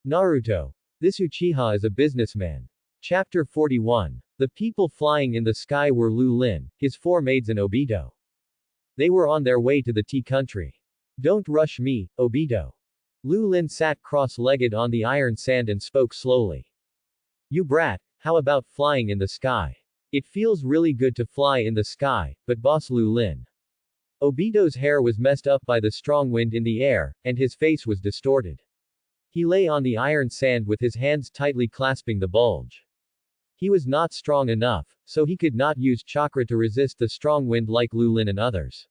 Naruto. This Uchiha is a businessman. Chapter 41. The people flying in the sky were Lu Lin, his four maids and Obito. They were on their way to the tea country. Don't rush me, Obito. Lu Lin sat cross-legged on the iron sand and spoke slowly. You brat, how about flying in the sky? It feels really good to fly in the sky, but boss Lu Lin. Obito's hair was messed up by the strong wind in the air, and his face was distorted. He lay on the iron sand with his hands tightly clasping the bulge. He was not strong enough, so he could not use chakra to resist the strong wind like Lu Lin and others.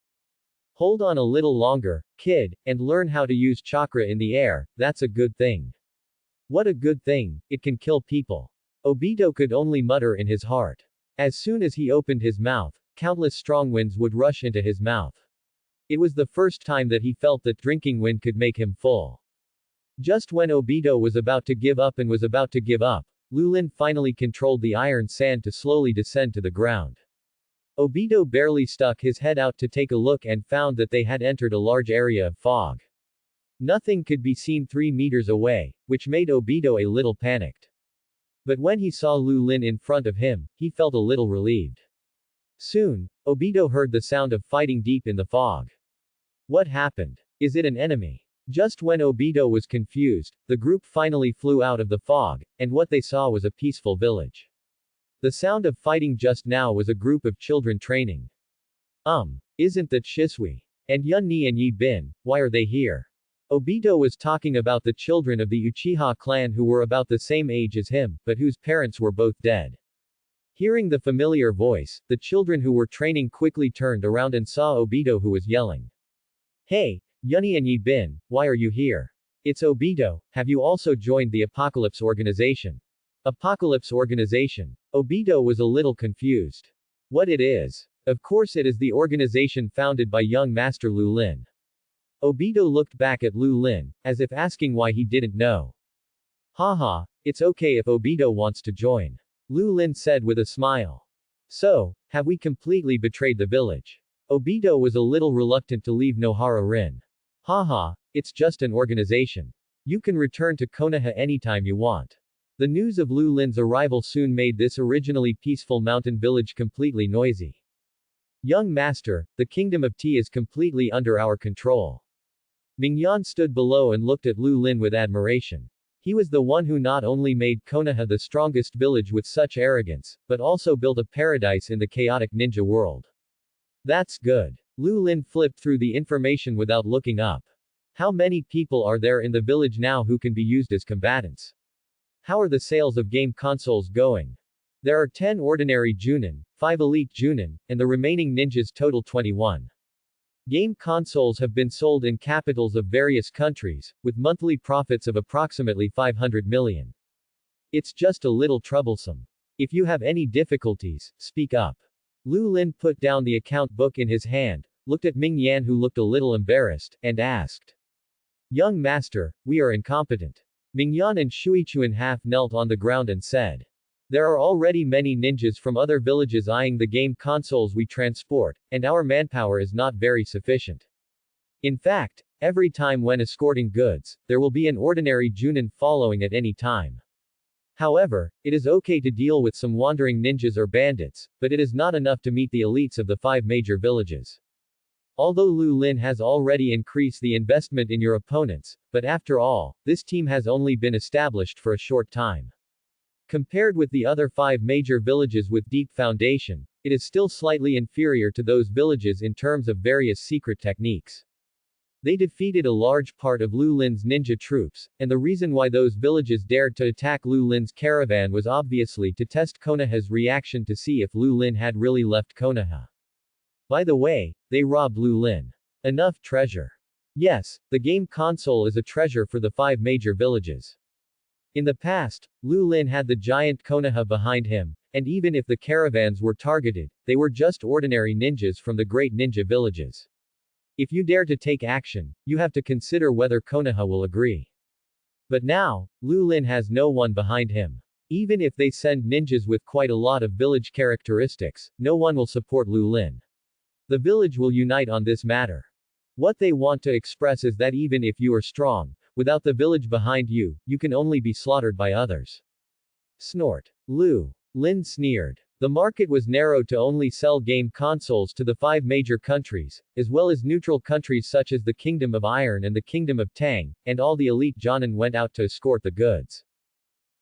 Hold on a little longer, kid, and learn how to use chakra in the air, that's a good thing. What a good thing, it can kill people. Obito could only mutter in his heart. As soon as he opened his mouth, countless strong winds would rush into his mouth. It was the first time that he felt that drinking wind could make him full. Just when Obito was about to give up, Lu Lin finally controlled the iron sand to slowly descend to the ground. Obito barely stuck his head out to take a look and found that they had entered a large area of fog. Nothing could be seen 3 meters away, which made Obito a little panicked. But when he saw Lu Lin in front of him, he felt a little relieved. Soon, Obito heard the sound of fighting deep in the fog. What happened? Is it an enemy? Just when Obito was confused, the group finally flew out of the fog, and what they saw was a peaceful village. The sound of fighting just now was a group of children training. Isn't that Shisui? And Yun Ni and Yi Bin, why are they here? Obito was talking about the children of the Uchiha clan who were about the same age as him, but whose parents were both dead. Hearing the familiar voice, the children who were training quickly turned around and saw Obito, who was yelling. Hey, Yuni and Yi Bin, why are you here? It's Obito, have you also joined the Apocalypse Organization? Apocalypse Organization. Obito was a little confused. What it is? Of course it is the organization founded by young Master Lu Lin. Obito looked back at Lu Lin, as if asking why he didn't know. Haha, it's okay if Obito wants to join. Lu Lin said with a smile. So, have we completely betrayed the village? Obito was a little reluctant to leave Nohara Rin. Haha, it's just an organization. You can return to Konoha anytime you want. The news of Lu Lin's arrival soon made this originally peaceful mountain village completely noisy. Young master, the kingdom of Tea is completely under our control. Mingyan stood below and looked at Lu Lin with admiration. He was the one who not only made Konoha the strongest village with such arrogance, but also built a paradise in the chaotic ninja world. That's good. Lu Lin flipped through the information without looking up. How many people are there in the village now who can be used as combatants? How are the sales of game consoles going? There are 10 ordinary Junin, 5 elite Junin, and the remaining ninjas total 21. Game consoles have been sold in capitals of various countries, with monthly profits of approximately 500 million. It's just a little troublesome. If you have any difficulties, speak up. Lu Lin put down the account book in his hand, looked at Ming Yan who looked a little embarrassed, and asked. Young master, we are incompetent. Ming Yan and Shuichuan half knelt on the ground and said. There are already many ninjas from other villages eyeing the game consoles we transport, and our manpower is not very sufficient. In fact, every time when escorting goods, there will be an ordinary Junin following at any time. However, it is okay to deal with some wandering ninjas or bandits, but it is not enough to meet the elites of the 5 major villages. Although Lu Lin has already increased the investment in your opponents, but after all, this team has only been established for a short time. Compared with the other 5 major villages with deep foundation, it is still slightly inferior to those villages in terms of various secret techniques. They defeated a large part of Lu Lin's ninja troops, and the reason why those villages dared to attack Lu Lin's caravan was obviously to test Konoha's reaction to see if Lu Lin had really left Konoha. By the way, they robbed Lu Lin. Enough treasure. Yes, the game console is a treasure for the 5 major villages. In the past, Lu Lin had the giant Konoha behind him, and even if the caravans were targeted, they were just ordinary ninjas from the great ninja villages. If you dare to take action, you have to consider whether Konoha will agree. But now, Lu Lin has no one behind him. Even if they send ninjas with quite a lot of village characteristics, no one will support Lu Lin. The village will unite on this matter. What they want to express is that even if you are strong, Without the village behind you, you can only be slaughtered by others. Snort. Lu Lin sneered. The market was narrow to only sell game consoles to the 5 major countries, as well as neutral countries such as the Kingdom of Iron and the Kingdom of Tang, and all the elite Jonin went out to escort the goods.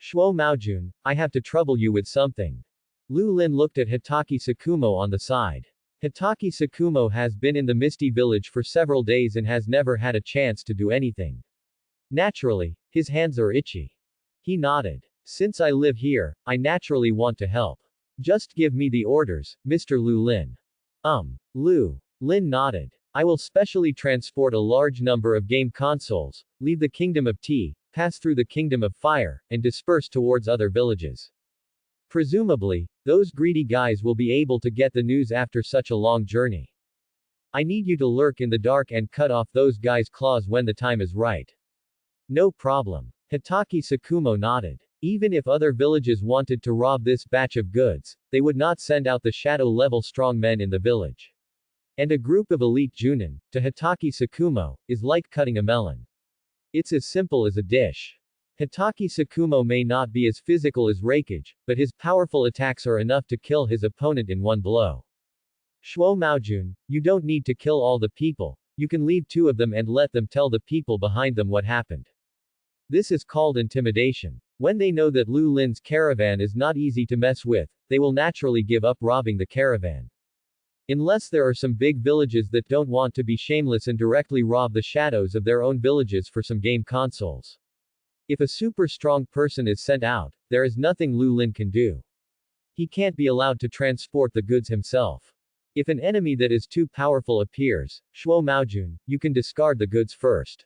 Shuo Maojun, I have to trouble you with something. Lu Lin looked at Hitaki Sakumo on the side. Hitaki Sakumo has been in the Misty Village for several days and has never had a chance to do anything. Naturally, his hands are itchy. He nodded. Since I live here, I naturally want to help. Just give me the orders, Mr. Lu Lin. Lu Lin nodded. I will specially transport a large number of game consoles, leave the Kingdom of Tea, pass through the Kingdom of Fire, and disperse towards other villages. Presumably, those greedy guys will be able to get the news after such a long journey. I need you to lurk in the dark and cut off those guys' claws when the time is right. No problem. Hitaki Sakumo nodded. Even if other villages wanted to rob this batch of goods, they would not send out the shadow-level strong men in the village. And a group of elite Junin, to Hitaki Sakumo, is like cutting a melon. It's as simple as a dish. Hitaki Sakumo may not be as physical as Raikage, but his powerful attacks are enough to kill his opponent in one blow. Shuo Maojun, you don't need to kill all the people, you can leave 2 of them and let them tell the people behind them what happened. This is called intimidation. When they know that Lu Lin's caravan is not easy to mess with, they will naturally give up robbing the caravan. Unless there are some big villages that don't want to be shameless and directly rob the shadows of their own villages for some game consoles. If a super strong person is sent out, there is nothing Lu Lin can do. He can't be allowed to transport the goods himself. If an enemy that is too powerful appears, Shuo Maojun, you can discard the goods first.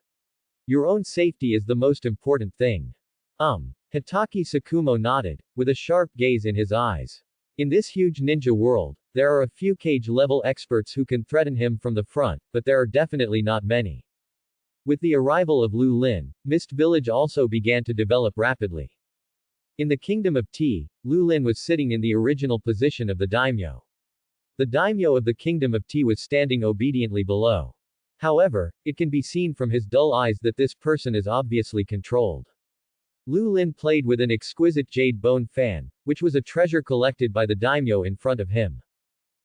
Your own safety is the most important thing. Hitaki Sakumo nodded, with a sharp gaze in his eyes. In this huge ninja world, there are a few cage-level experts who can threaten him from the front, but there are definitely not many. With the arrival of Lu Lin, Mist Village also began to develop rapidly. In the Kingdom of Tea, Lu Lin was sitting in the original position of the daimyo. The daimyo of the Kingdom of Tea was standing obediently below. However, it can be seen from his dull eyes that this person is obviously controlled. Lu Lin played with an exquisite jade bone fan, which was a treasure collected by the daimyo in front of him.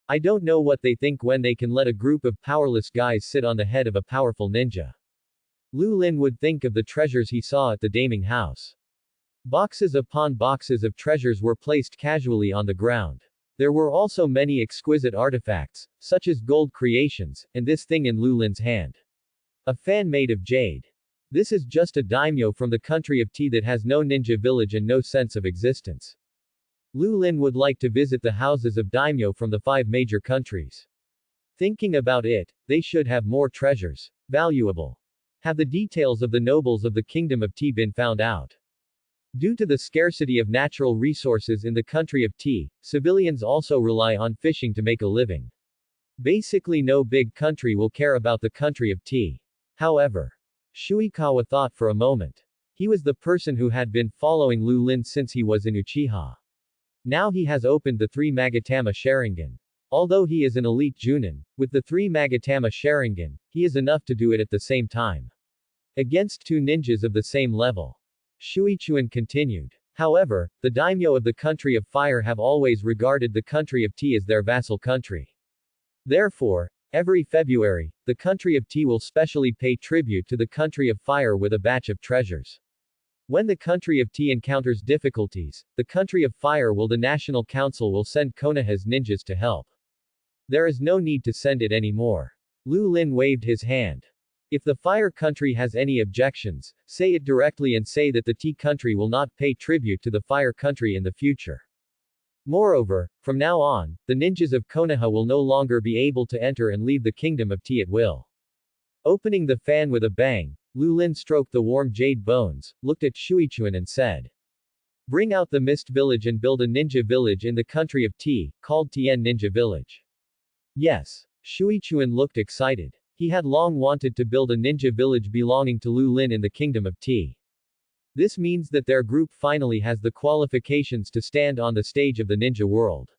I don't know what they think when they can let a group of powerless guys sit on the head of a powerful ninja. Lu Lin would think of the treasures he saw at the Daming House. Boxes upon boxes of treasures were placed casually on the ground. There were also many exquisite artifacts, such as gold creations, and this thing in Lu Lin's hand. A fan made of jade. This is just a daimyo from the country of tea that has no ninja village and no sense of existence. Lu Lin would like to visit the houses of daimyo from the 5 major countries. Thinking about it, they should have more treasures. Valuable. Have the details of the nobles of the Kingdom of Tea been found out? Due to the scarcity of natural resources in the country of tea, civilians also rely on fishing to make a living. Basically no big country will care about the country of tea. However, Shuikawa thought for a moment. He was the person who had been following Lu Lin since he was in Uchiha. Now he has opened the 3 Magatama Sharingan. Although he is an elite Junin, with the 3 Magatama Sharingan, he is enough to do it at the same time. Against 2 ninjas of the same level. Shuichuan continued. However, the daimyo of the country of fire have always regarded the country of tea as their vassal country. Therefore, every February, the country of tea will specially pay tribute to the country of fire with a batch of treasures. When the country of tea encounters difficulties, the country of fire the National Council will send Konoha's ninjas to help. There is no need to send it anymore. Lu Lin waved his hand. If the fire country has any objections, say it directly and say that the tea country will not pay tribute to the fire country in the future. Moreover, from now on, the ninjas of Konoha will no longer be able to enter and leave the Kingdom of Tea at will. Opening the fan with a bang, Lu Lin stroked the warm jade bones, looked at Shuichuan and said, "Bring out the Mist Village and build a ninja village in the country of tea, called Tien Ninja Village." Yes. Shuichuan looked excited. He had long wanted to build a ninja village belonging to Lu Lin in the Kingdom of Tea. This means that their group finally has the qualifications to stand on the stage of the ninja world.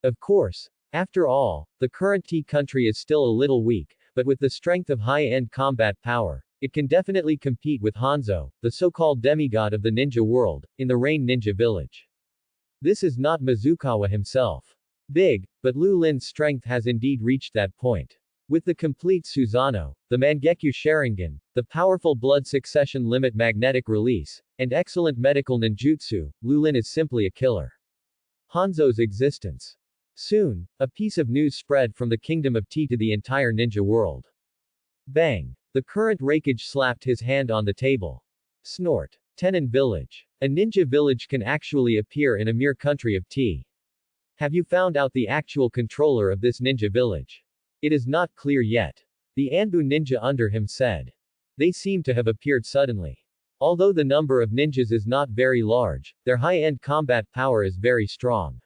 Of course, after all, the current tea country is still a little weak, but with the strength of high-end combat power, It can definitely compete with Hanzo, the so-called demigod of the ninja world, in the Rain Ninja Village. This is not Mizukawa himself. Big, but Lu Lin's strength has indeed reached that point. With the complete Susanoo, the Mangekyo Sharingan, the powerful blood succession limit magnetic release, and excellent medical ninjutsu, Lu Lin is simply a killer. Hanzo's existence. Soon, a piece of news spread from the Kingdom of Tea to the entire ninja world. Bang! The current Raikage slapped his hand on the table. Snort. Tenon Village. A ninja village can actually appear in a mere country of tea. Have you found out the actual controller of this ninja village? It is not clear yet. The Anbu ninja under him said. They seem to have appeared suddenly. Although the number of ninjas is not very large, their high-end combat power is very strong.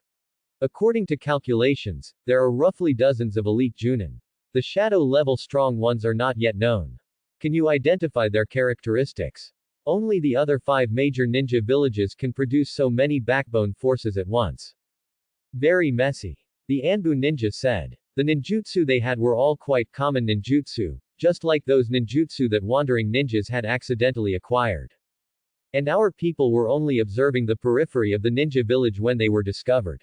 According to calculations, there are roughly dozens of elite Junin. The shadow-level strong ones are not yet known. Can you identify their characteristics? Only the other 5 major ninja villages can produce so many backbone forces at once. Very messy. The Anbu ninja said. The ninjutsu they had were all quite common ninjutsu, just like those ninjutsu that wandering ninjas had accidentally acquired. And our people were only observing the periphery of the ninja village when they were discovered.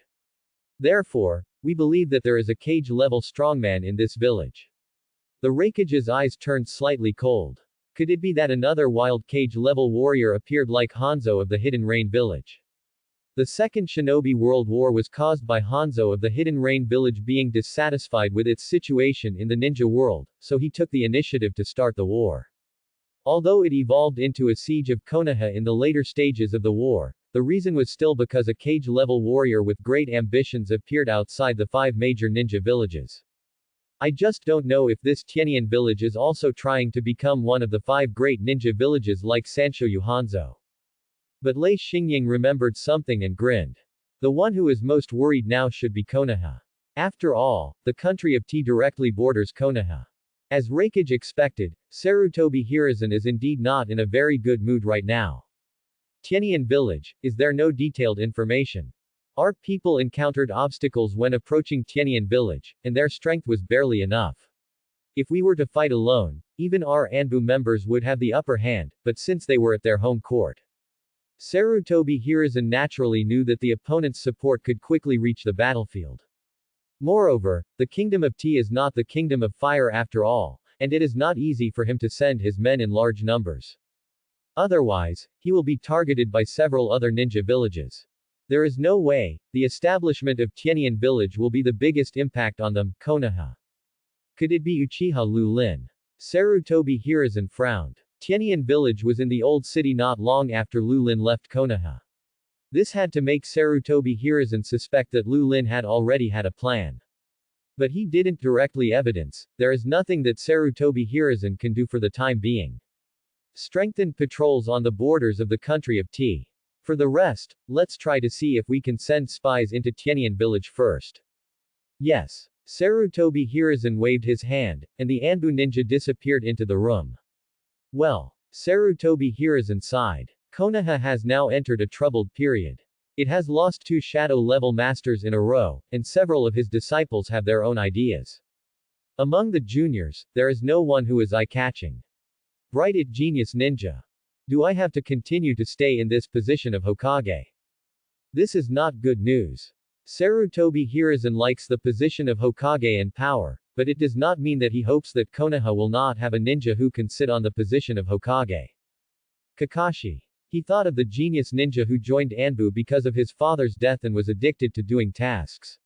Therefore, we believe that there is a cage-level strongman in this village. The Raikage's eyes turned slightly cold. Could it be that another wild cage-level warrior appeared like Hanzo of the Hidden Rain Village? The Second Shinobi World War was caused by Hanzo of the Hidden Rain Village being dissatisfied with its situation in the ninja world, so he took the initiative to start the war. Although it evolved into a siege of Konoha in the later stages of the war, the reason was still because a cage-level warrior with great ambitions appeared outside the 5 major ninja villages. I just don't know if this Tianyan village is also trying to become one of the 5 great ninja villages like Sanshoyu Hanzo. But Lei Xingying remembered something and grinned. The one who is most worried now should be Konoha. After all, the country of tea directly borders Konoha. As Raikage expected, Sarutobi Hiruzen is indeed not in a very good mood right now. Tianyan village, is there no detailed information? Our people encountered obstacles when approaching Tianyan village, and their strength was barely enough. If we were to fight alone, even our Anbu members would have the upper hand, but since they were at their home court. Sarutobi Hiruzen naturally knew that the opponent's support could quickly reach the battlefield. Moreover, the Kingdom of Tea is not the Kingdom of Fire after all, and it is not easy for him to send his men in large numbers. Otherwise, he will be targeted by several other ninja villages. There is no way, the establishment of Tianyan village will be the biggest impact on them, Konoha. Could it be Uchiha Lu Lin? Sarutobi Hiruzen frowned. Tianyan village was in the old city not long after Lu Lin left Konoha. This had to make Sarutobi Hiruzen suspect that Lu Lin had already had a plan. But he didn't directly evidence, there is nothing that Sarutobi Hiruzen can do for the time being. Strengthened patrols on the borders of the country of tea. For the rest, let's try to see if we can send spies into Tianyan village first. Yes. Sarutobi Hiruzen waved his hand, and the Anbu ninja disappeared into the room. Well. Sarutobi Hiruzen sighed. Konoha has now entered a troubled period. It has lost 2 shadow-level masters in a row, and several of his disciples have their own ideas. Among the juniors, there is no one who is eye-catching. Bright genius ninja. Do I have to continue to stay in this position of Hokage? This is not good news. Sarutobi Hiruzen likes the position of Hokage and power, but it does not mean that he hopes that Konoha will not have a ninja who can sit on the position of Hokage. Kakashi. He thought of the genius ninja who joined Anbu because of his father's death and was addicted to doing tasks.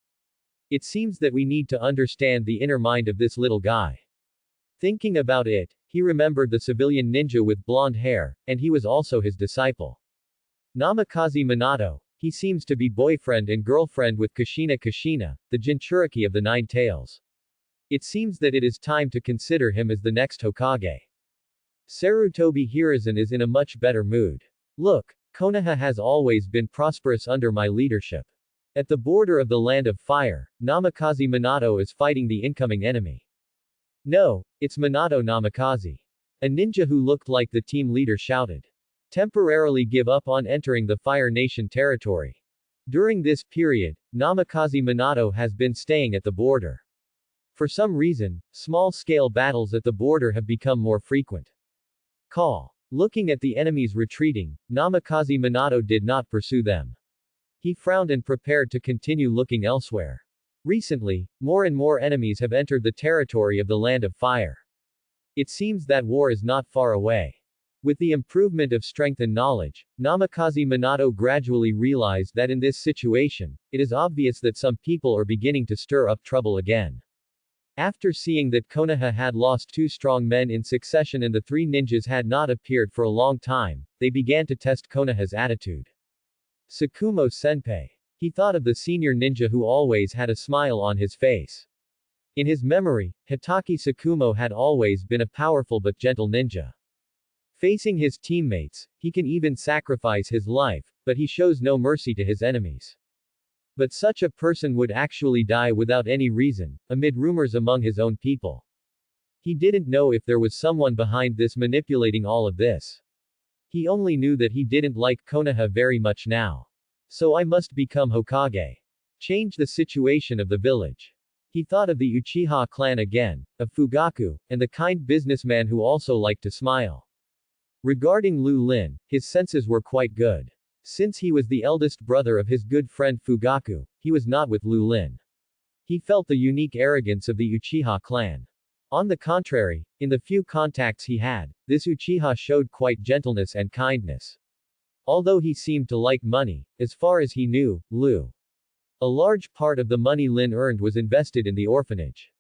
It seems that we need to understand the inner mind of this little guy. Thinking about it, he remembered the civilian ninja with blonde hair, and he was also his disciple. Namikaze Minato. He seems to be boyfriend and girlfriend with Kushina, the Jinchuriki of the 9 Tails. It seems that it is time to consider him as the next Hokage. Sarutobi Hiruzen is in a much better mood. Look, Konoha has always been prosperous under my leadership. At the border of the Land of Fire, Namikaze Minato is fighting the incoming enemy. No, it's Minato Namikaze. A ninja who looked like the team leader shouted. Temporarily give up on entering the Fire Nation territory. During this period, Namikaze Minato has been staying at the border. For some reason, small-scale battles at the border have become more frequent. Call. Looking at the enemies retreating, Namikaze Minato did not pursue them. He frowned and prepared to continue looking elsewhere. Recently, more and more enemies have entered the territory of the Land of Fire. It seems that war is not far away. With the improvement of strength and knowledge, Namikaze Minato gradually realized that in this situation, it is obvious that some people are beginning to stir up trouble again. After seeing that Konoha had lost 2 strong men in succession and the 3 ninjas had not appeared for a long time, they began to test Konoha's attitude. Tsukumo Senpai. He thought of the senior ninja who always had a smile on his face. In his memory, Hitaki Tsukumo had always been a powerful but gentle ninja. Facing his teammates, he can even sacrifice his life, but he shows no mercy to his enemies. But such a person would actually die without any reason, amid rumors among his own people. He didn't know if there was someone behind this manipulating all of this. He only knew that he didn't like Konoha very much now. So I must become Hokage. Change the situation of the village. He thought of the Uchiha clan again, of Fugaku, and the kind businessman who also liked to smile. Regarding Lu Lin, his senses were quite good. Since he was the eldest brother of his good friend Fugaku, he was not with Lu Lin. He felt the unique arrogance of the Uchiha clan. On the contrary, in the few contacts he had, this Uchiha showed quite gentleness and kindness. Although he seemed to like money, as far as he knew, a large part of the money Lin earned was invested in the orphanage.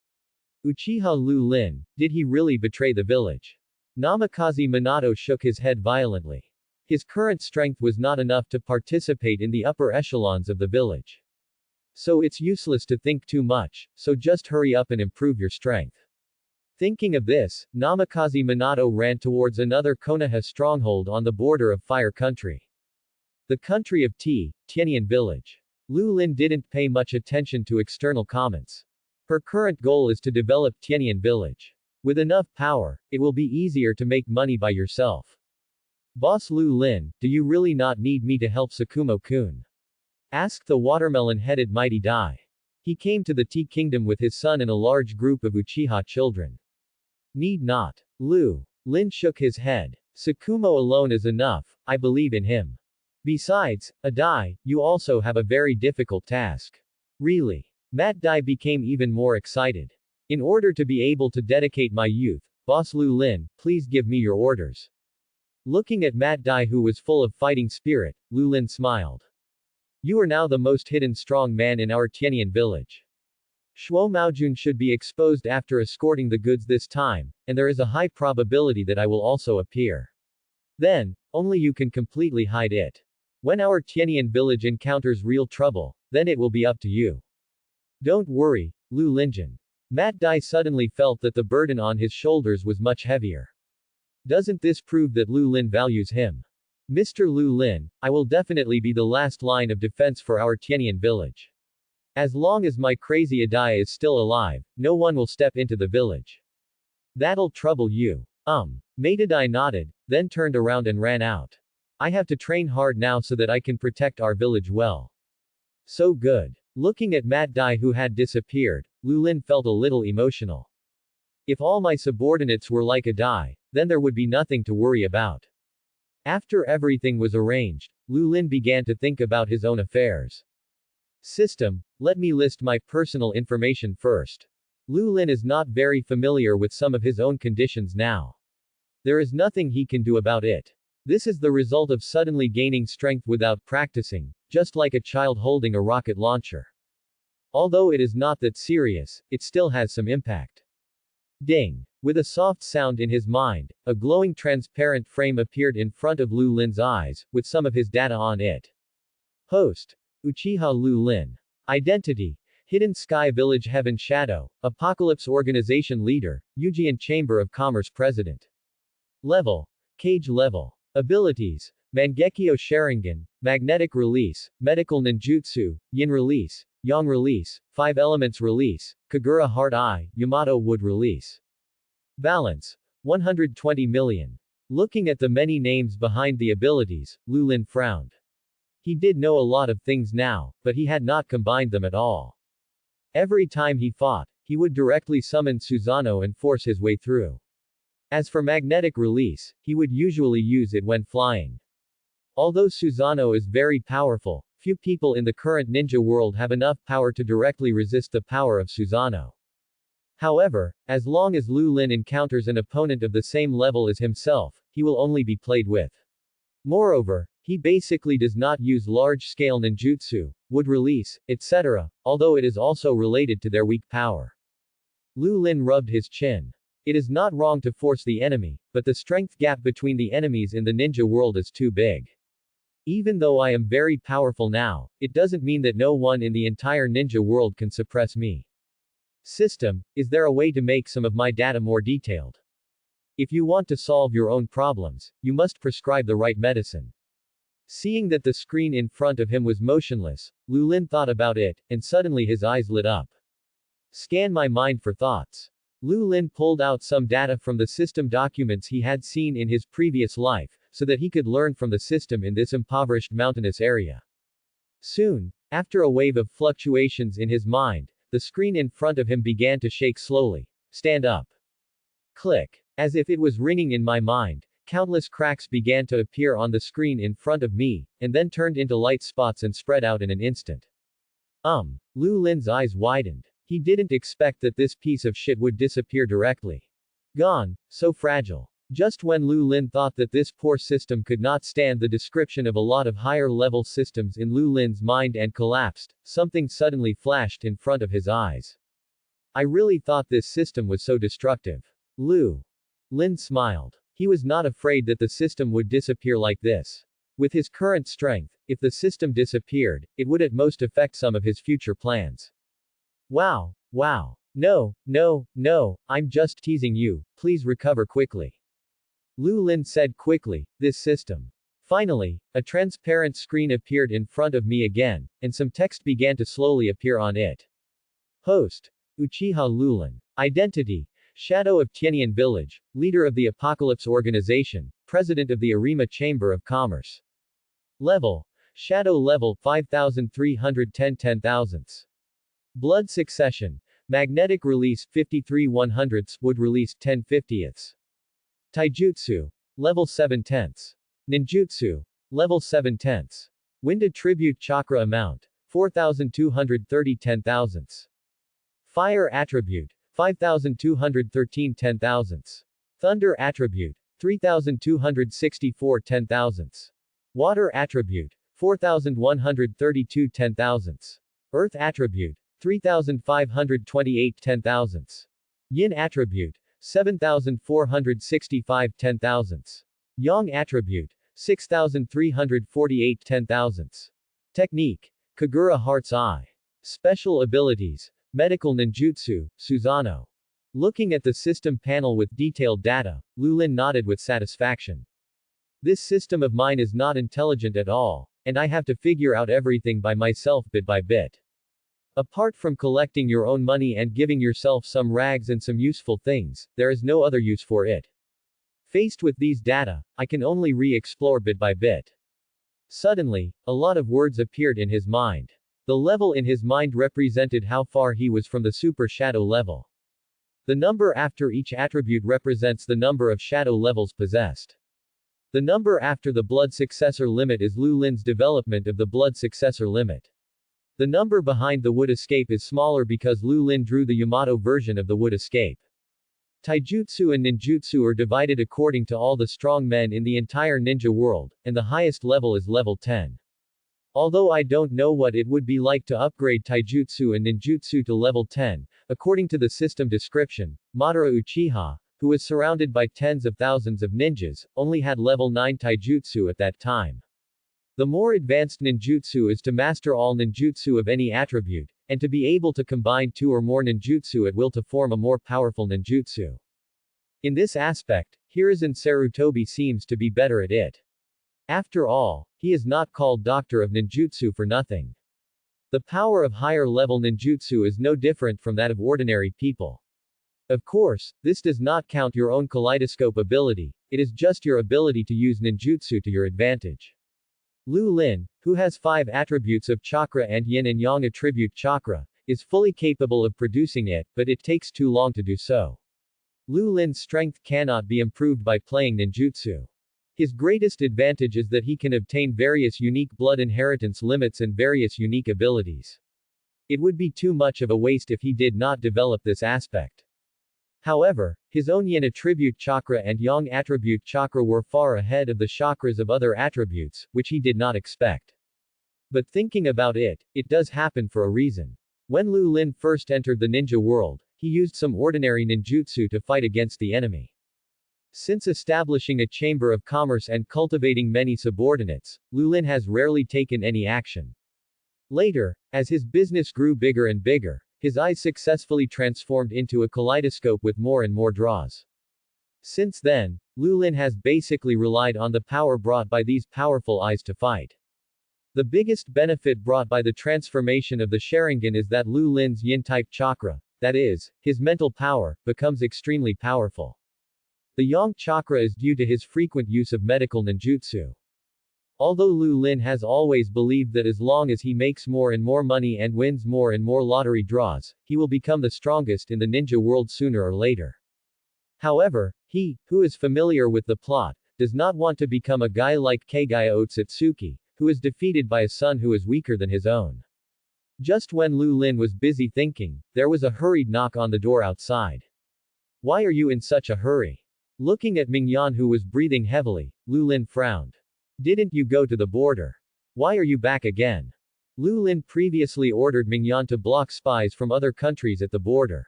Uchiha Lu Lin, did he really betray the village? Namikaze Minato shook his head violently. His current strength was not enough to participate in the upper echelons of the village. So it's useless to think too much, so just hurry up and improve your strength. Thinking of this, Namikaze Minato ran towards another Konoha stronghold on the border of Fire Country. The country of Tianyan village. Lu Lin didn't pay much attention to external comments. Her current goal is to develop Tianyan village. With enough power, it will be easier to make money by yourself. Boss Lu Lin, do you really not need me to help Tsukumo-kun? Asked the watermelon-headed Mighty Dai. He came to the Tea Kingdom with his son and a large group of Uchiha children. Need not. Lu Lin shook his head. Tsukumo alone is enough, I believe in him. Besides, Adai, you also have a very difficult task. Really? Mat Dai became even more excited. In order to be able to dedicate my youth, Boss Lu Lin, please give me your orders. Looking at Mat Dai who was full of fighting spirit, Lu Lin smiled. You are now the most hidden strong man in our Tianyan village. Shuo Maojun should be exposed after escorting the goods this time, and there is a high probability that I will also appear. Then, only you can completely hide it. When our Tianyan village encounters real trouble, then it will be up to you. Don't worry, Lu Linjin. Mat Dai suddenly felt that the burden on his shoulders was much heavier. Doesn't this prove that Lu Lin values him? Mr. Lu Lin, I will definitely be the last line of defense for our Tianyan village. As long as my crazy Adai is still alive, no one will step into the village. That'll trouble you. Matadai nodded, then turned around and ran out. I have to train hard now so that I can protect our village well. So good. Looking at Mat Dai who had disappeared, Lu Lin felt a little emotional. If all my subordinates were like Adai, then there would be nothing to worry about. After everything was arranged, Lu Lin began to think about his own affairs. System, let me list my personal information first. Lu Lin is not very familiar with some of his own conditions now. There is nothing he can do about it. This is the result of suddenly gaining strength without practicing, just like a child holding a rocket launcher. Although it is not that serious, it still has some impact. Ding. With a soft sound in his mind, a glowing transparent frame appeared in front of Lu Lin's eyes, with some of his data on it. Host. Uchiha Lu Lin. Identity. Hidden Sky Village Heaven Shadow, Apocalypse Organization Leader, Yujian Chamber of Commerce President. Level. Cage Level. Abilities. Mangekyo Sharingan, Magnetic Release, Medical Ninjutsu, Yin Release, Yang Release, 5 Elements Release, Kagura Heart Eye, Yamato Wood Release. Balance. 120 million. Looking at the many names behind the abilities, Lu Lin frowned. He did know a lot of things now, but he had not combined them at all. Every time he fought, he would directly summon Susanoo and force his way through. As for magnetic release, he would usually use it when flying. Although Susanoo is very powerful, few people in the current ninja world have enough power to directly resist the power of Susanoo. However, as long as Lu Lin encounters an opponent of the same level as himself, he will only be played with. Moreover, he basically does not use large-scale ninjutsu, wood release, etc., although it is also related to their weak power. Lu Lin rubbed his chin. It is not wrong to force the enemy, but the strength gap between the enemies in the ninja world is too big. Even though I am very powerful now, it doesn't mean that no one in the entire ninja world can suppress me. System, is there a way to make some of my data more detailed? If you want to solve your own problems, you must prescribe the right medicine. Seeing that the screen in front of him was motionless, Lu Lin thought about it, and suddenly his eyes lit up. Scan my mind for thoughts. Lu Lin pulled out some data from the system documents he had seen in his previous life, so that he could learn from the system in this impoverished mountainous area. Soon, after a wave of fluctuations in his mind, the screen in front of him began to shake slowly. Stand up. Click. As if it was ringing in my mind, countless cracks began to appear on the screen in front of me, and then turned into light spots and spread out in an instant. Lu Lin's eyes widened. He didn't expect that this piece of shit would disappear directly. Gone, so fragile. Just when Lu Lin thought that this poor system could not stand the description of a lot of higher-level systems in Lu Lin's mind and collapsed, something suddenly flashed in front of his eyes. I really thought this system was so destructive. Lu Lin smiled. He was not afraid that the system would disappear like this. With his current strength, if the system disappeared, it would at most affect some of his future plans. Wow. No, I'm just teasing you, please recover quickly. Lu Lin said quickly, this system. Finally, a transparent screen appeared in front of me again, and some text began to slowly appear on it. Host. Uchiha Lu Lin. Identity. Shadow of Tianyan Village, leader of the Apocalypse Organization, president of the Arima Chamber of Commerce. Level. Shadow level 5310 10,000ths. Blood succession. Magnetic release 53 100ths, wood release 10 50ths. Taijutsu. Level 7 tenths. Ninjutsu. Level 7 tenths. Wind attribute chakra amount. 4230 10,000ths. Fire attribute. 5213 10,000ths. Thunder attribute. 3264 10,000ths. Water attribute. 4132 10,000ths. Earth attribute. 3528 10,000ths. Yin attribute. 7465 10,000ths. Yang attribute. 6348 10,000ths. Technique. Kagura Heart's Eye. Special abilities. Medical Ninjutsu, Susanoo. Looking at the system panel with detailed data, Lu Lin nodded with satisfaction. This system of mine is not intelligent at all, and I have to figure out everything by myself bit by bit. Apart from collecting your own money and giving yourself some rags and some useful things, there is no other use for it. Faced with these data, I can only re-explore bit by bit. Suddenly, a lot of words appeared in his mind. The level in his mind represented how far he was from the super shadow level. The number after each attribute represents the number of shadow levels possessed. The number after the blood successor limit is Lu Lin's development of the blood successor limit. The number behind the wood escape is smaller because Lu Lin drew the Yamato version of the wood escape. Taijutsu and ninjutsu are divided according to all the strong men in the entire ninja world, and the highest level is level 10. Although I don't know what it would be like to upgrade taijutsu and ninjutsu to level 10, according to the system description, Madara Uchiha, who was surrounded by tens of thousands of ninjas, only had level 9 taijutsu at that time. The more advanced ninjutsu is to master all ninjutsu of any attribute, and to be able to combine 2 or more ninjutsu at will to form a more powerful ninjutsu. In this aspect, Hiruzen Sarutobi seems to be better at it. After all, he is not called Doctor of Ninjutsu for nothing. The power of higher-level ninjutsu is no different from that of ordinary people. Of course, this does not count your own kaleidoscope ability, it is just your ability to use ninjutsu to your advantage. Lu Lin, who has 5 attributes of chakra and yin and yang attribute chakra, is fully capable of producing it, but it takes too long to do so. Lu Lin's strength cannot be improved by playing ninjutsu. His greatest advantage is that he can obtain various unique blood inheritance limits and various unique abilities. It would be too much of a waste if he did not develop this aspect. However, his own yin attribute chakra and yang attribute chakra were far ahead of the chakras of other attributes, which he did not expect. But thinking about it, it does happen for a reason. When Lu Lin first entered the ninja world, he used some ordinary ninjutsu to fight against the enemy. Since establishing a chamber of commerce and cultivating many subordinates, Lu Lin has rarely taken any action. Later, as his business grew bigger and bigger, his eyes successfully transformed into a kaleidoscope with more and more draws. Since then, Lu Lin has basically relied on the power brought by these powerful eyes to fight. The biggest benefit brought by the transformation of the Sharingan is that Lu Lin's yin-type chakra, that is, his mental power, becomes extremely powerful. The yang chakra is due to his frequent use of medical ninjutsu. Although Lu Lin has always believed that as long as he makes more and more money and wins more and more lottery draws, he will become the strongest in the ninja world sooner or later. However, he, who is familiar with the plot, does not want to become a guy like Kagaya Otsutsuki, who is defeated by a son who is weaker than his own. Just when Lu Lin was busy thinking, there was a hurried knock on the door outside. Why are you in such a hurry? Looking at Mingyan who was breathing heavily, Lu Lin frowned. Didn't you go to the border? Why are you back again? Lu Lin previously ordered Mingyan to block spies from other countries at the border.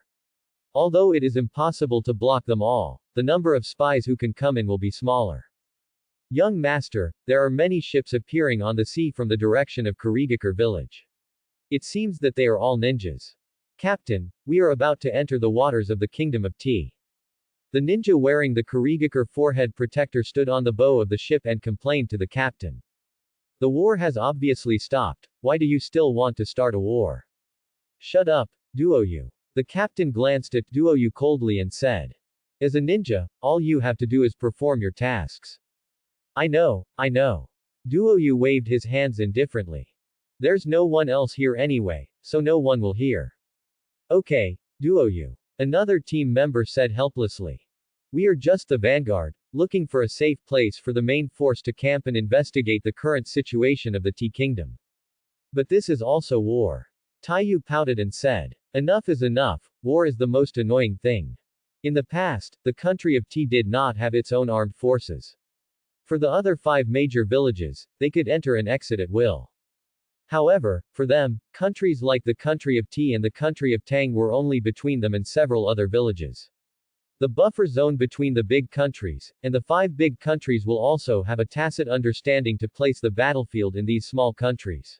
Although it is impossible to block them all, the number of spies who can come in will be smaller. Young master, there are many ships appearing on the sea from the direction of Kurigakure village. It seems that they are all ninjas. Captain, we are about to enter the waters of the kingdom of Tea. The ninja wearing the Kurigakure forehead protector stood on the bow of the ship and complained to the captain. The war has obviously stopped, why do you still want to start a war? Shut up, Duoyu. The captain glanced at Duoyu coldly and said. As a ninja, all you have to do is perform your tasks. I know. Duoyu waved his hands indifferently. There's no one else here anyway, so no one will hear. Okay, Duoyu. Another team member said helplessly. We are just the vanguard, looking for a safe place for the main force to camp and investigate the current situation of the Tea Kingdom. But this is also war. Taiyu pouted and said. Enough is enough, war is the most annoying thing. In the past, the country of Tea did not have its own armed forces. For the other 5 major villages, they could enter and exit at will. However, for them, countries like the country of Tea and the country of Tang were only between them and several other villages. The buffer zone between the big countries, and the 5 big countries will also have a tacit understanding to place the battlefield in these small countries.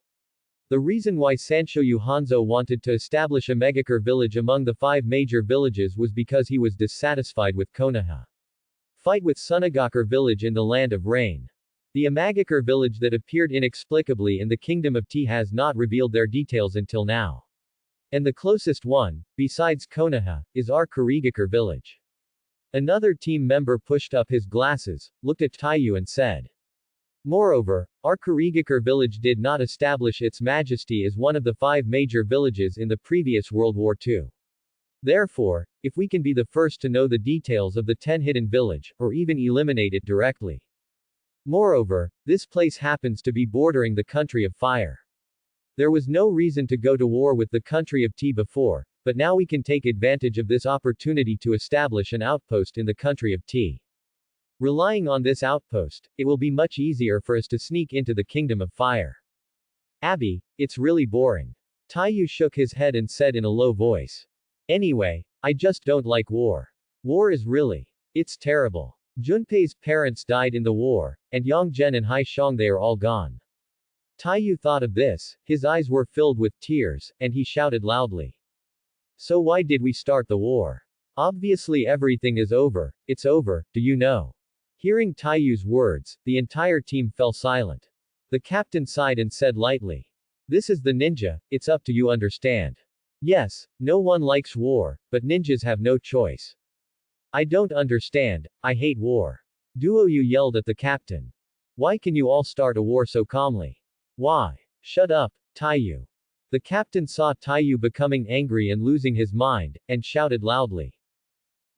The reason why Sanshoyu Hanzo wanted to establish a Megakure village among the 5 major villages was because he was dissatisfied with Konoha. Fight with Sunagakure village in the land of rain. The Amagakure village that appeared inexplicably in the Kingdom of Tea has not revealed their details until now. And the closest one, besides Konoha, is our Kurigakure village. Another team member pushed up his glasses, looked at Taiyu and said. Moreover, our Kurigakure village did not establish its majesty as one of the 5 major villages in the previous World War II. Therefore, if we can be the first to know the details of the 10 hidden village, or even eliminate it directly. Moreover, this place happens to be bordering the country of fire. There was no reason to go to war with the country of Tea before, but now we can take advantage of this opportunity to establish an outpost in the country of Tea. Relying on this outpost, it will be much easier for us to sneak into the kingdom of fire. Abby, it's really boring. Taiyu shook his head and said in a low voice. Anyway, I just don't like war. War is really. It's terrible. Junpei's parents died in the war, and Yongzhen and Haishang they are all gone. Taiyu thought of this, his eyes were filled with tears, and he shouted loudly. So why did we start the war? Obviously everything is over, it's over, do you know? Hearing Taiyu's words, the entire team fell silent. The captain sighed and said lightly. This is the ninja, it's up to you understand. Yes, no one likes war, but ninjas have no choice. I don't understand, I hate war. Duoyu yelled at the captain. Why can you all start a war so calmly? Why? Shut up, Taiyu. The captain saw Taiyu becoming angry and losing his mind, and shouted loudly.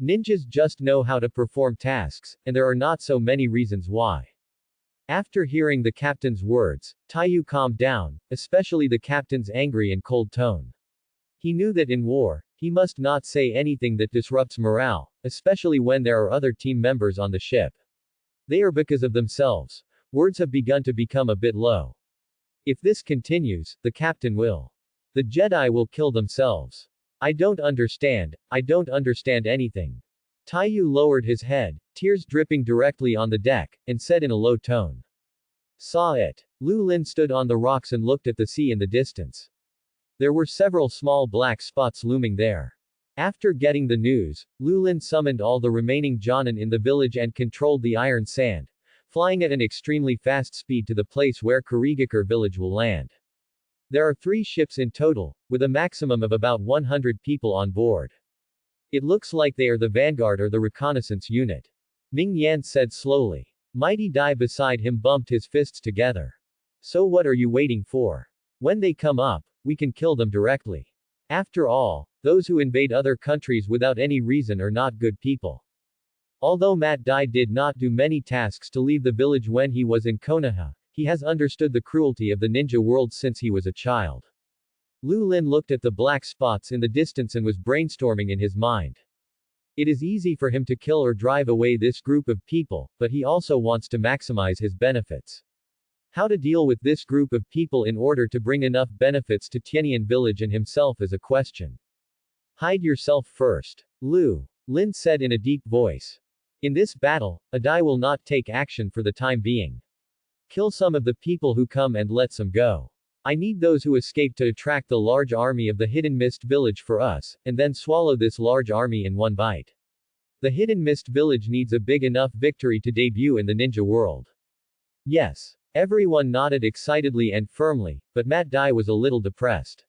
Ninjas just know how to perform tasks, and there are not so many reasons why. After hearing the captain's words, Taiyu calmed down, especially the captain's angry and cold tone. He knew that in war, he must not say anything that disrupts morale, especially when there are other team members on the ship. They are because of themselves. Words have begun to become a bit low. If this continues, the captain will. The Jedi will kill themselves. I don't understand anything. Taiyu lowered his head, tears dripping directly on the deck, and said in a low tone. Saw it. Lu Lin stood on the rocks and looked at the sea in the distance. There were several small black spots looming there. After getting the news, Lu Lin summoned all the remaining Jonin in the village and controlled the iron sand, flying at an extremely fast speed to the place where Kurigakure village will land. There are 3 ships in total, with a maximum of about 100 people on board. It looks like they are the vanguard or the reconnaissance unit. Ming Yan said slowly. Mighty Dai beside him bumped his fists together. So what are you waiting for? When they come up, we can kill them directly. After all, those who invade other countries without any reason are not good people. Although Mat Dai did not do many tasks to leave the village when he was in Konoha, he has understood the cruelty of the ninja world since he was a child. Lu Lin looked at the black spots in the distance and was brainstorming in his mind. It is easy for him to kill or drive away this group of people, but he also wants to maximize his benefits. How to deal with this group of people in order to bring enough benefits to Tianyan village and himself is a question. Hide yourself first. Lu Lin said in a deep voice. In this battle, a Dai will not take action for the time being. Kill some of the people who come and let some go. I need those who escape to attract the large army of the Hidden Mist village for us, and then swallow this large army in one bite. The Hidden Mist village needs a big enough victory to debut in the ninja world. Yes. Everyone nodded excitedly and firmly, but Mat Dai was a little depressed.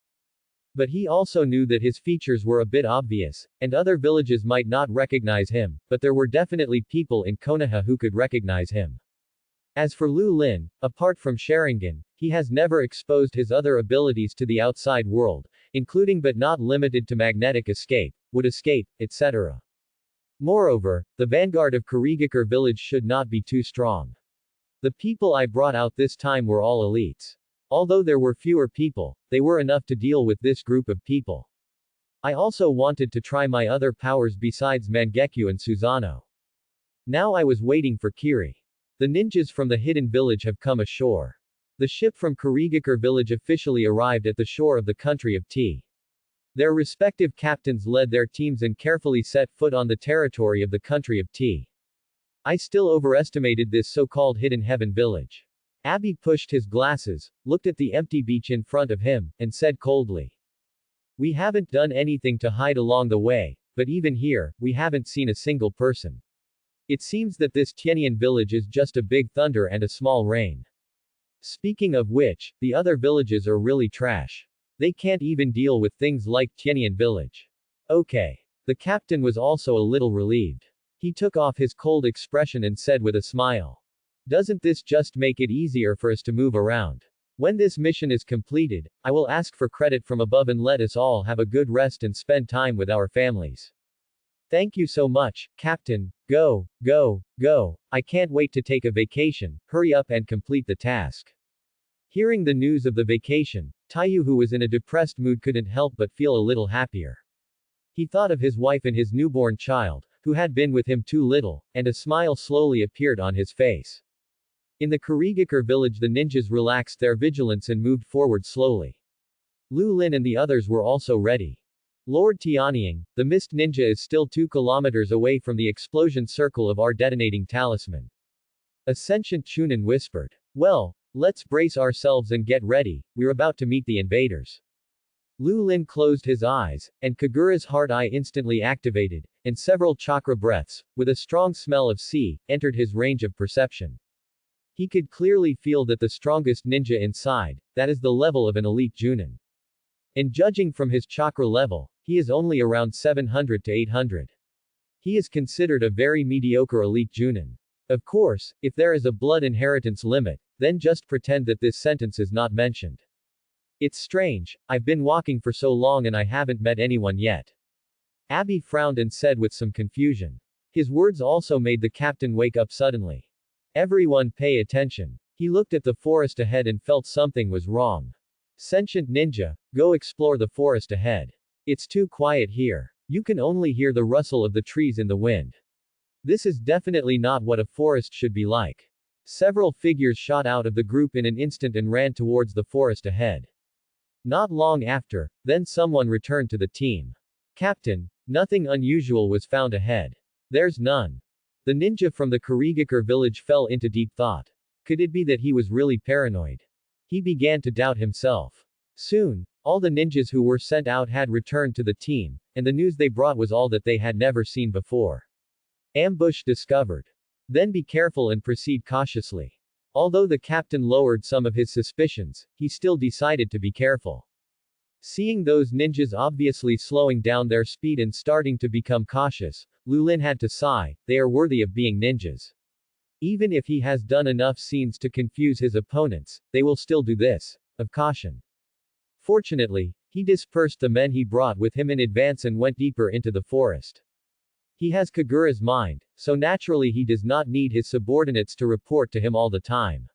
But he also knew that his features were a bit obvious, and other villages might not recognize him, but there were definitely people in Konoha who could recognize him. As for Lu Lin, apart from Sharingan, he has never exposed his other abilities to the outside world, including but not limited to magnetic escape, wood escape, etc. Moreover, the vanguard of Kurigakure village should not be too strong. The people I brought out this time were all elites. Although there were fewer people, they were enough to deal with this group of people. I also wanted to try my other powers besides Mangekyo and Susanoo. Now I was waiting for Kiri. The ninjas from the hidden village have come ashore. The ship from Kurigakure village officially arrived at the shore of the country of T. Their respective captains led their teams and carefully set foot on the territory of the country of T. I still overestimated this so-called hidden heaven village. Abi pushed his glasses, looked at the empty beach in front of him, and said coldly. We haven't done anything to hide along the way, but even here, we haven't seen a single person. It seems that this Tianyan village is just a big thunder and a small rain. Speaking of which, the other villages are really trash. They can't even deal with things like Tianyan village. Okay. The captain was also a little relieved. He took off his cold expression and said with a smile. Doesn't this just make it easier for us to move around? When this mission is completed, I will ask for credit from above and let us all have a good rest and spend time with our families. Thank you so much, Captain. Go, go, go. I can't wait to take a vacation. Hurry up and complete the task. Hearing the news of the vacation, Taiyu, who was in a depressed mood, couldn't help but feel a little happier. He thought of his wife and his newborn child, who had been with him too little, and a smile slowly appeared on his face. In the Kurigakure village, the ninjas relaxed their vigilance and moved forward slowly. Lu Lin and the others were also ready. Lord Tianying, the mist ninja is still 2 kilometers away from the explosion circle of our detonating talisman. A sentient Chunin whispered. Well, let's brace ourselves and get ready, we're about to meet the invaders. Lu Lin closed his eyes, and Kagura's heart eye instantly activated, and several chakra breaths, with a strong smell of sea, entered his range of perception. He could clearly feel that the strongest ninja inside, that is the level of an elite Junin. And judging from his chakra level, he is only around 700 to 800. He is considered a very mediocre elite Junin. Of course, if there is a blood inheritance limit, then just pretend that this sentence is not mentioned. It's strange, I've been walking for so long and I haven't met anyone yet. Abby frowned and said with some confusion. His words also made the captain wake up suddenly. Everyone pay attention. He looked at the forest ahead and felt something was wrong. Sentient ninja, go explore the forest ahead. It's too quiet here. You can only hear the rustle of the trees in the wind. This is definitely not what a forest should be like. Several figures shot out of the group in an instant and ran towards the forest ahead. Not long after, then someone returned to the team. Captain, nothing unusual was found ahead. There's none. The ninja from the Kurigakure village fell into deep thought. Could it be that he was really paranoid? He began to doubt himself. Soon, all the ninjas who were sent out had returned to the team, and the news they brought was all that they had never seen before. Ambush discovered. Then be careful and proceed cautiously. Although the captain lowered some of his suspicions, he still decided to be careful. Seeing those ninjas obviously slowing down their speed and starting to become cautious, Lulin had to sigh, they are worthy of being ninjas. Even if he has done enough scenes to confuse his opponents, they will still do this, of caution. Fortunately, he dispersed the men he brought with him in advance and went deeper into the forest. He has Kagura's mind, so naturally he does not need his subordinates to report to him all the time.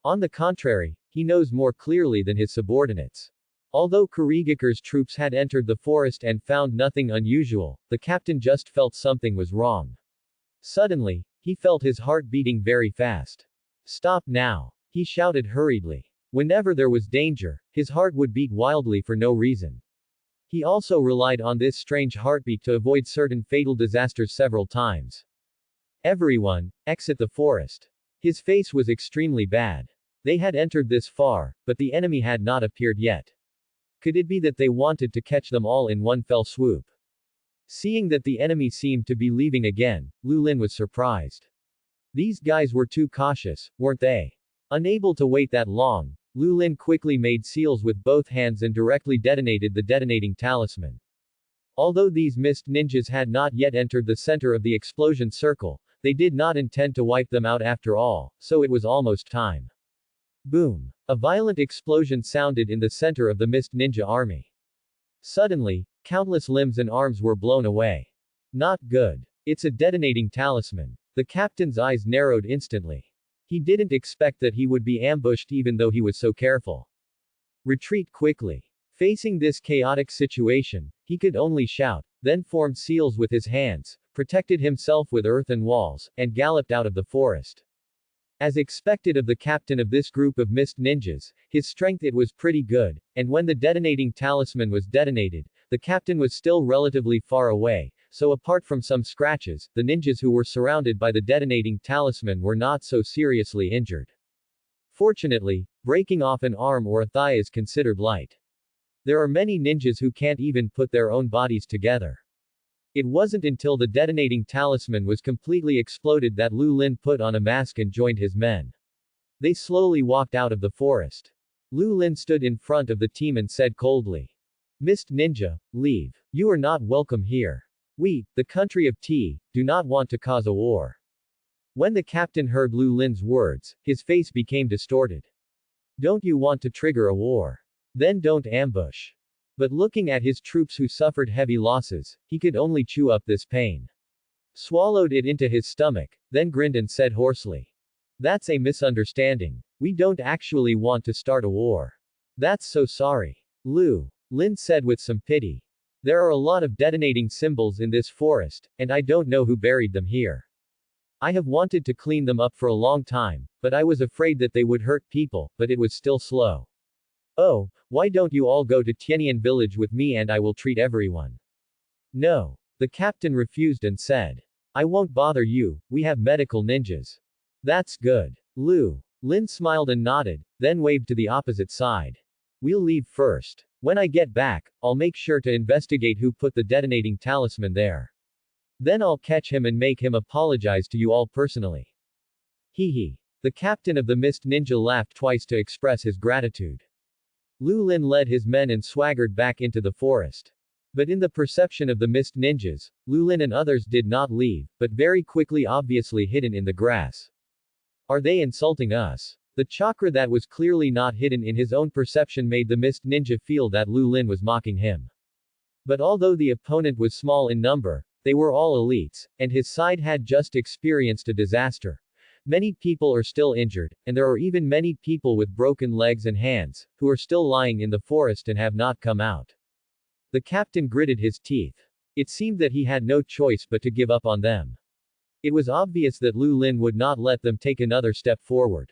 On the contrary, he knows more clearly than his subordinates. Although Kurigakure's troops had entered the forest and found nothing unusual, the captain just felt something was wrong. Suddenly, he felt his heart beating very fast. Stop now! He shouted hurriedly. Whenever there was danger, his heart would beat wildly for no reason. He also relied on this strange heartbeat to avoid certain fatal disasters several times. Everyone, exit the forest. His face was extremely bad. They had entered this far, but the enemy had not appeared yet. Could it be that they wanted to catch them all in one fell swoop? Seeing that the enemy seemed to be leaving again, Lulin was surprised. These guys were too cautious, weren't they? Unable to wait that long, Lulin quickly made seals with both hands and directly detonated the detonating talisman. Although these mist ninjas had not yet entered the center of the explosion circle, they did not intend to wipe them out after all, so it was almost time. Boom! A violent explosion sounded in the center of the mist ninja army. Suddenly, countless limbs and arms were blown away. Not good. It's a detonating talisman. The captain's eyes narrowed instantly. He didn't expect that he would be ambushed even though he was so careful. Retreat quickly. Facing this chaotic situation, he could only shout, then formed seals with his hands, protected himself with earthen walls, and galloped out of the forest. As expected of the captain of this group of mist ninjas, his strength it was pretty good, and when the detonating talisman was detonated, the captain was still relatively far away, so apart from some scratches, the ninjas who were surrounded by the detonating talisman were not so seriously injured. Fortunately, breaking off an arm or a thigh is considered light. There are many ninjas who can't even put their own bodies together. It wasn't until the detonating talisman was completely exploded that Lulin put on a mask and joined his men. They slowly walked out of the forest. Lulin stood in front of the team and said coldly, "Mist Ninja, leave. You are not welcome here. We, the country of tea, do not want to cause a war." When the captain heard Lulin's words, his face became distorted. Don't you want to trigger a war? Then don't ambush. But looking at his troops who suffered heavy losses, he could only chew up this pain. Swallowed it into his stomach, then grinned and said hoarsely, "That's a misunderstanding. We don't actually want to start a war. That's so sorry." Lin said with some pity. "There are a lot of detonating symbols in this forest, and I don't know who buried them here. I have wanted to clean them up for a long time, but I was afraid that they would hurt people, but it was still slow. Oh, why don't you all go to Tianyan village with me and I will treat everyone." "No." The captain refused and said, "I won't bother you, we have medical ninjas." "That's good." Lin smiled and nodded, then waved to the opposite side. "We'll leave first. When I get back, I'll make sure to investigate who put the detonating talisman there. Then I'll catch him and make him apologize to you all personally." Hee. The captain of the Mist Ninja laughed twice to express his gratitude. Lin led his men and swaggered back into the forest. But in the perception of the Mist Ninjas, Lin and others did not leave, but very quickly obviously hidden in the grass. Are they insulting us? The chakra that was clearly not hidden in his own perception made the Mist Ninja feel that Lin was mocking him. But although the opponent was small in number, they were all elites, and his side had just experienced a disaster. Many people are still injured, and there are even many people with broken legs and hands, who are still lying in the forest and have not come out. The captain gritted his teeth. It seemed that he had no choice but to give up on them. It was obvious that Lu Lin would not let them take another step forward.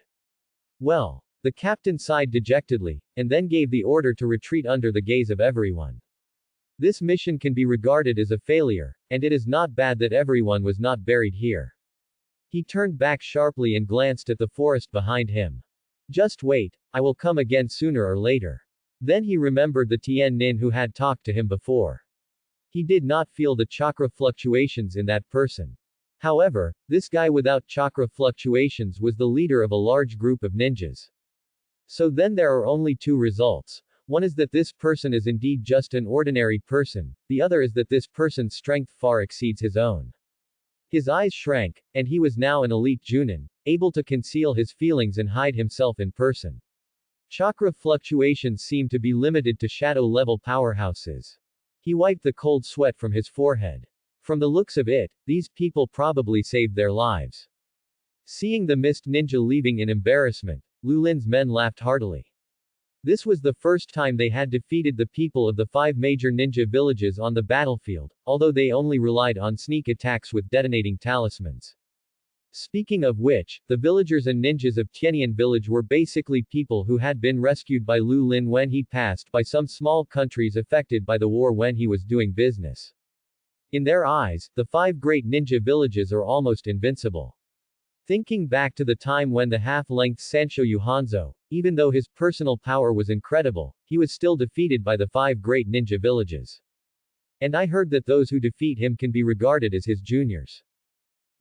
Well, the captain sighed dejectedly, and then gave the order to retreat under the gaze of everyone. This mission can be regarded as a failure, and it is not bad that everyone was not buried here. He turned back sharply and glanced at the forest behind him. Just wait, I will come again sooner or later. Then he remembered the Tian Nin who had talked to him before. He did not feel the chakra fluctuations in that person. However, this guy without chakra fluctuations was the leader of a large group of ninjas. So then there are only two results. One is that this person is indeed just an ordinary person, the other is that this person's strength far exceeds his own. His eyes shrank, and he was now an elite Junin, able to conceal his feelings and hide himself in person. Chakra fluctuations seem to be limited to shadow-level powerhouses. He wiped the cold sweat from his forehead. From the looks of it, these people probably saved their lives. Seeing the mist ninja leaving in embarrassment, Lu Lin's men laughed heartily. This was the first time they had defeated the people of the 5 major ninja villages on the battlefield, although they only relied on sneak attacks with detonating talismans. Speaking of which, the villagers and ninjas of Tianyan village were basically people who had been rescued by Lu Lin when he passed by some small countries affected by the war when he was doing business. In their eyes, the 5 great ninja villages are almost invincible. Thinking back to the time when the half-length Sanshou Yuhanzou, even though his personal power was incredible, he was still defeated by the 5 great ninja villages. And I heard that those who defeat him can be regarded as his juniors.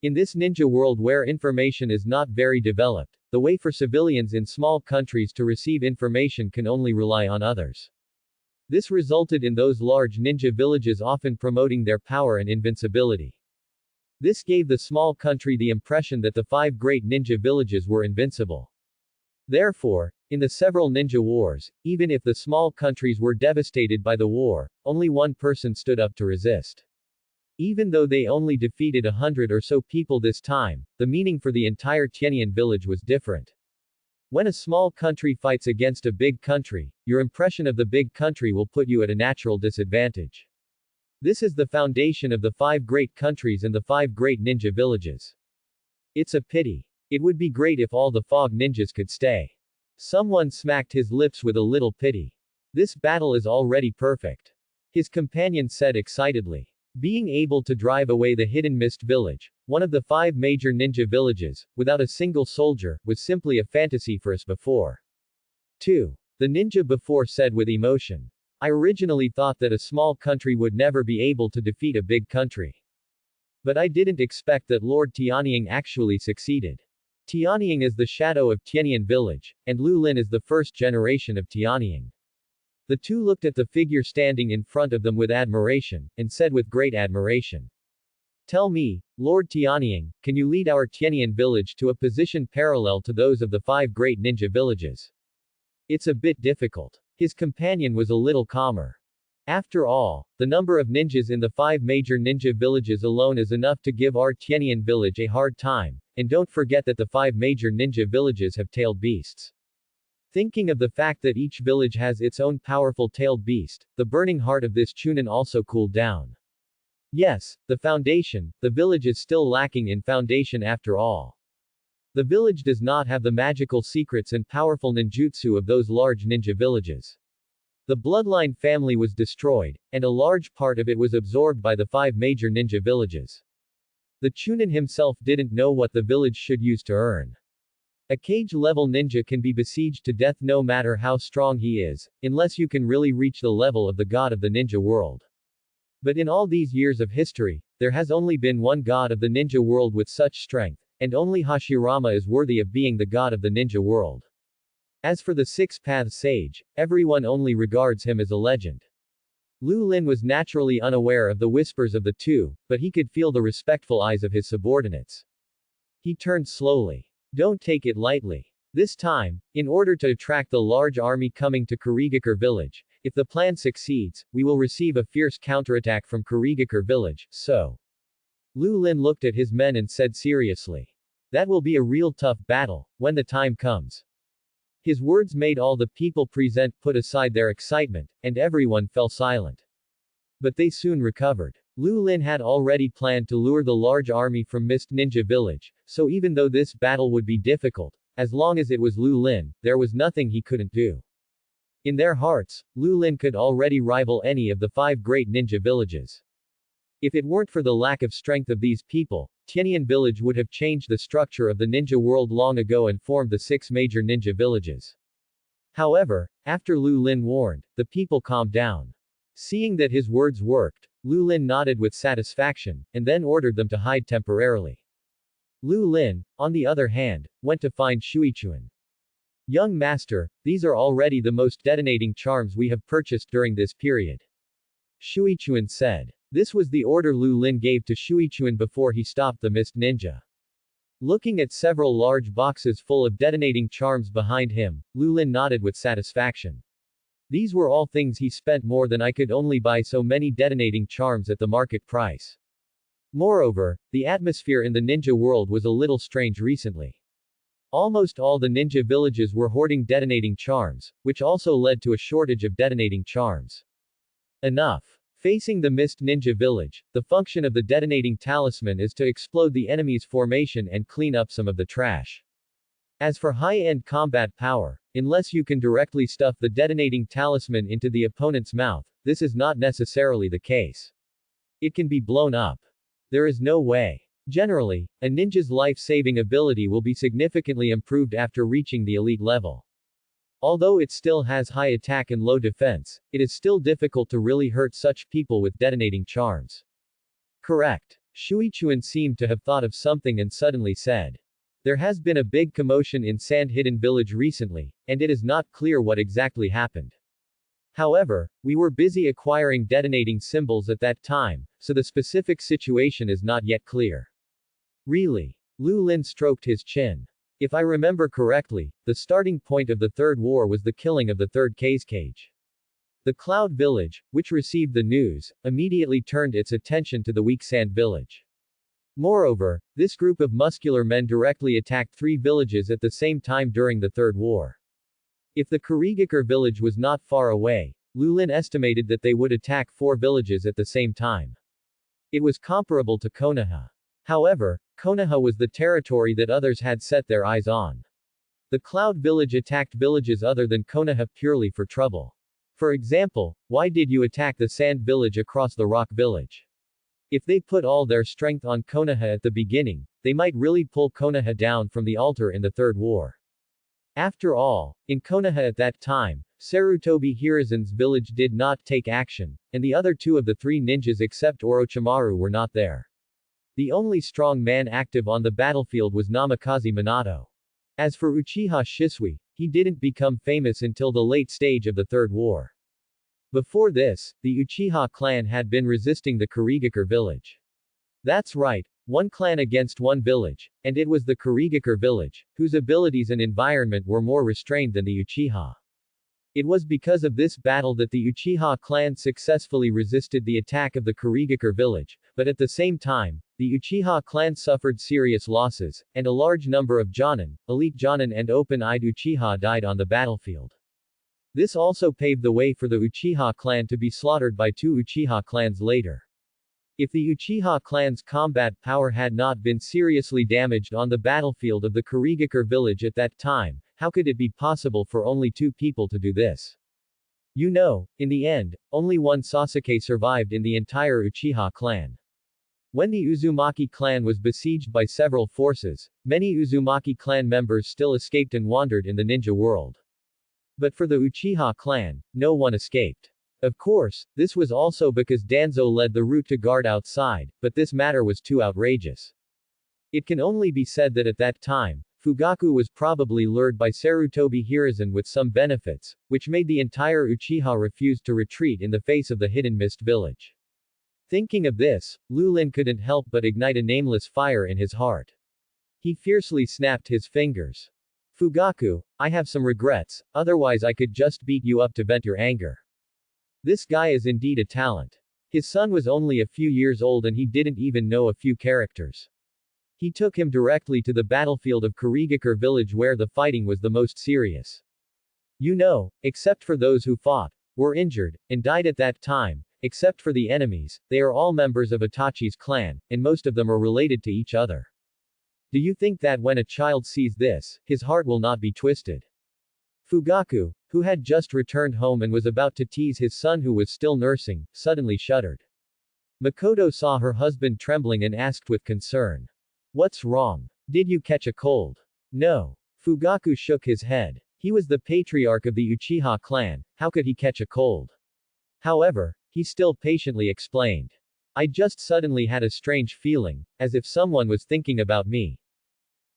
In this ninja world where information is not very developed, the way for civilians in small countries to receive information can only rely on others. This resulted in those large ninja villages often promoting their power and invincibility. This gave the small country the impression that the 5 great ninja villages were invincible. Therefore, in the several ninja wars, even if the small countries were devastated by the war, only one person stood up to resist. Even though they only defeated 100 or so people this time, the meaning for the entire Tianyan village was different. When a small country fights against a big country, your impression of the big country will put you at a natural disadvantage. This is the foundation of the 5 great countries and the 5 great ninja villages. It's a pity. It would be great if all the fog ninjas could stay. Someone smacked his lips with a little pity. This battle is already perfect. His companion said excitedly. Being able to drive away the hidden mist village, one of the 5 major ninja villages, without a single soldier, was simply a fantasy for us before. 2. The ninja before said with emotion. I originally thought that a small country would never be able to defeat a big country. But I didn't expect that Lord Tianying actually succeeded. Tianying is the shadow of Tianyan village, and Lu Lin is the first generation of Tianying. The two looked at the figure standing in front of them with admiration, and said with great admiration. Tell me, Lord Tianying, can you lead our Tianyan village to a position parallel to those of the 5 great ninja villages? It's a bit difficult. His companion was a little calmer. After all, the number of ninjas in the 5 major ninja villages alone is enough to give our Tianyan village a hard time, and don't forget that the 5 major ninja villages have tailed beasts. Thinking of the fact that each village has its own powerful tailed beast, the burning heart of this Chunin also cooled down. Yes, the foundation, the village is still lacking in foundation after all. The village does not have the magical secrets and powerful ninjutsu of those large ninja villages. The bloodline family was destroyed, and a large part of it was absorbed by the 5 major ninja villages. The Chunin himself didn't know what the village should use to earn. A cage-level ninja can be besieged to death no matter how strong he is, unless you can really reach the level of the god of the ninja world. But in all these years of history, there has only been one god of the ninja world with such strength, and only Hashirama is worthy of being the god of the ninja world. As for the 6-path sage, everyone only regards him as a legend. Lu Lin was naturally unaware of the whispers of the two, but he could feel the respectful eyes of his subordinates. He turned slowly. Don't take it lightly. This time, in order to attract the large army coming to Kurigakure village, if the plan succeeds, we will receive a fierce counterattack from Kurigakure village, so. Lu Lin looked at his men and said seriously. That will be a real tough battle, when the time comes. His words made all the people present put aside their excitement, and everyone fell silent. But they soon recovered. Lu Lin had already planned to lure the large army from Mist Ninja village, so even though this battle would be difficult, as long as it was Lu Lin, there was nothing he couldn't do. In their hearts, Lu Lin could already rival any of the 5 great ninja villages. If it weren't for the lack of strength of these people, Tianyan village would have changed the structure of the ninja world long ago and formed the 6 major ninja villages. However, after Lu Lin warned, the people calmed down. Seeing that his words worked, Lu Lin nodded with satisfaction, and then ordered them to hide temporarily. Lu Lin, on the other hand, went to find Shuichuan. Young master, these are already the most detonating charms we have purchased during this period. Shuichuan said. This was the order Lu Lin gave to Shuichuan before he stopped the Mist Ninja. Looking at several large boxes full of detonating charms behind him, Lu Lin nodded with satisfaction. These were all things he spent more than I could only buy so many detonating charms at the market price. Moreover, the atmosphere in the ninja world was a little strange recently. Almost all the ninja villages were hoarding detonating charms, which also led to a shortage of detonating charms. Enough. Facing the Mist Ninja village, the function of the detonating talisman is to explode the enemy's formation and clean up some of the trash. As for high-end combat power, unless you can directly stuff the detonating talisman into the opponent's mouth, this is not necessarily the case. It can be blown up. There is no way. Generally, a ninja's life-saving ability will be significantly improved after reaching the elite level. Although it still has high attack and low defense, it is still difficult to really hurt such people with detonating charms. Correct. Shuichuan seemed to have thought of something and suddenly said. There has been a big commotion in Sand Hidden Village recently, and it is not clear what exactly happened. However, we were busy acquiring detonating symbols at that time, so the specific situation is not yet clear. Really? Lu Lin stroked his chin. If I remember correctly, the starting point of the Third War was the killing of the third Cage. The Cloud Village, which received the news, immediately turned its attention to the Weak Sand Village. Moreover, this group of muscular men directly attacked 3 villages at the same time during the Third War. If the Kurigakure village was not far away, Lu Lin estimated that they would attack 4 villages at the same time. It was comparable to Konoha. However, Konoha was the territory that others had set their eyes on. The Cloud Village attacked villages other than Konoha purely for trouble. For example, why did you attack the Sand Village across the Rock Village? If they put all their strength on Konoha at the beginning, they might really pull Konoha down from the altar in the Third War. After all, in Konoha at that time, Sarutobi Hiruzen's village did not take action, and the other 2 of the 3 ninjas except Orochimaru were not there. The only strong man active on the battlefield was Namikaze Minato. As for Uchiha Shisui, he didn't become famous until the late stage of the Third War. Before this, the Uchiha clan had been resisting the Kurigakure village. That's right, 1 clan against 1 village, and it was the Kurigakure village, whose abilities and environment were more restrained than the Uchiha. It was because of this battle that the Uchiha clan successfully resisted the attack of the Kurigakure village, but at the same time, the Uchiha clan suffered serious losses, and a large number of Jonin, elite Jonin and open-eyed Uchiha died on the battlefield. This also paved the way for the Uchiha clan to be slaughtered by 2 Uchiha clans later. If the Uchiha clan's combat power had not been seriously damaged on the battlefield of the Kurigakure village at that time, how could it be possible for only 2 people to do this? You know, in the end, only 1 Sasuke survived in the entire Uchiha clan. When the Uzumaki clan was besieged by several forces, many Uzumaki clan members still escaped and wandered in the ninja world. But for the Uchiha clan, no one escaped. Of course, this was also because Danzo led the route to guard outside, but this matter was too outrageous. It can only be said that at that time, Fugaku was probably lured by Sarutobi Hiruzen with some benefits, which made the entire Uchiha refuse to retreat in the face of the Hidden Mist village. Thinking of this, Lu Lin couldn't help but ignite a nameless fire in his heart. He fiercely snapped his fingers. Fugaku, I have some regrets, otherwise I could just beat you up to vent your anger. This guy is indeed a talent. His son was only a few years old and he didn't even know a few characters. He took him directly to the battlefield of Kurigakure village where the fighting was the most serious. You know, except for those who fought, were injured, and died at that time, except for the enemies, they are all members of Itachi's clan, and most of them are related to each other. Do you think that when a child sees this, his heart will not be twisted? Fugaku, who had just returned home and was about to tease his son who was still nursing, suddenly shuddered. Makoto saw her husband trembling and asked with concern. What's wrong? Did you catch a cold? No. Fugaku shook his head. He was the patriarch of the Uchiha clan, how could he catch a cold? However, he still patiently explained. I just suddenly had a strange feeling, as if someone was thinking about me.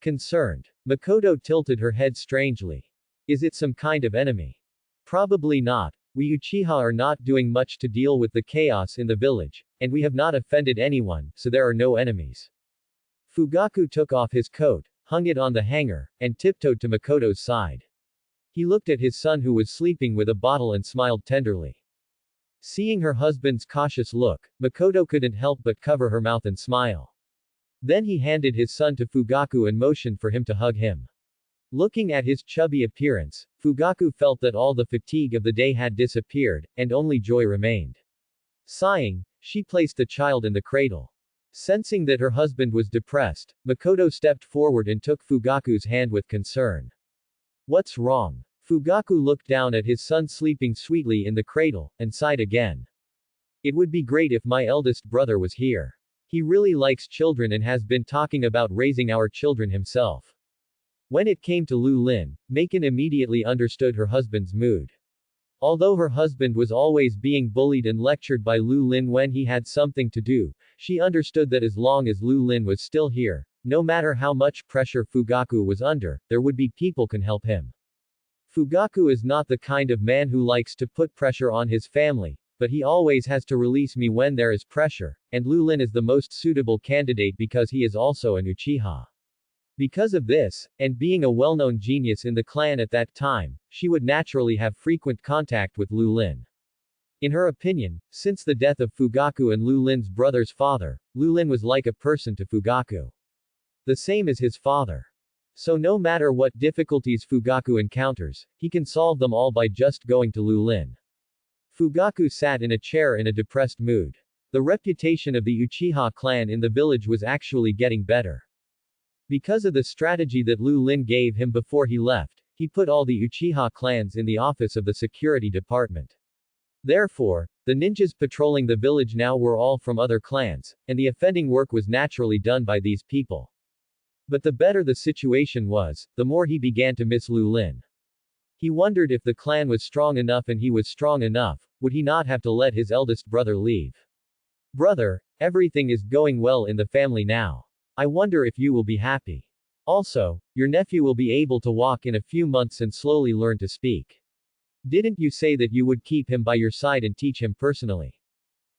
Concerned. Makoto tilted her head strangely. Is it some kind of enemy? Probably not. We Uchiha are not doing much to deal with the chaos in the village, and we have not offended anyone, so there are no enemies. Fugaku took off his coat, hung it on the hanger, and tiptoed to Makoto's side. He looked at his son who was sleeping with a bottle and smiled tenderly. Seeing her husband's cautious look, Makoto couldn't help but cover her mouth and smile. Then he handed his son to Fugaku and motioned for him to hug him. Looking at his chubby appearance, Fugaku felt that all the fatigue of the day had disappeared, and only joy remained. Sighing, she placed the child in the cradle. Sensing that her husband was depressed, Makoto stepped forward and took Fugaku's hand with concern. What's wrong? Fugaku looked down at his son sleeping sweetly in the cradle, and sighed again. It would be great if my eldest brother was here. He really likes children and has been talking about raising our children himself. When it came to Lu Lin, Maken immediately understood her husband's mood. Although her husband was always being bullied and lectured by Lu Lin when he had something to do, she understood that as long as Lu Lin was still here, no matter how much pressure Fugaku was under, there would be people can help him. Fugaku is not the kind of man who likes to put pressure on his family, but he always has to release me when there is pressure, and Lu Lin is the most suitable candidate because he is also an Uchiha. Because of this, and being a well-known genius in the clan at that time, she would naturally have frequent contact with Lu Lin. In her opinion, since the death of Fugaku and Lu Lin's brother's father, Lu Lin was like a person to Fugaku. The same as his father. So no matter what difficulties Fugaku encounters, he can solve them all by just going to Lu Lin. Fugaku sat in a chair in a depressed mood. The reputation of the Uchiha clan in the village was actually getting better. Because of the strategy that Lu Lin gave him before he left, he put all the Uchiha clans in the office of the security department. Therefore, the ninjas patrolling the village now were all from other clans, and the offending work was naturally done by these people. But the better the situation was, the more he began to miss Lu Lin. He wondered if the clan was strong enough and he was strong enough, would he not have to let his eldest brother leave? Brother, everything is going well in the family now. I wonder if you will be happy. Also, your nephew will be able to walk in a few months and slowly learn to speak. Didn't you say that you would keep him by your side and teach him personally?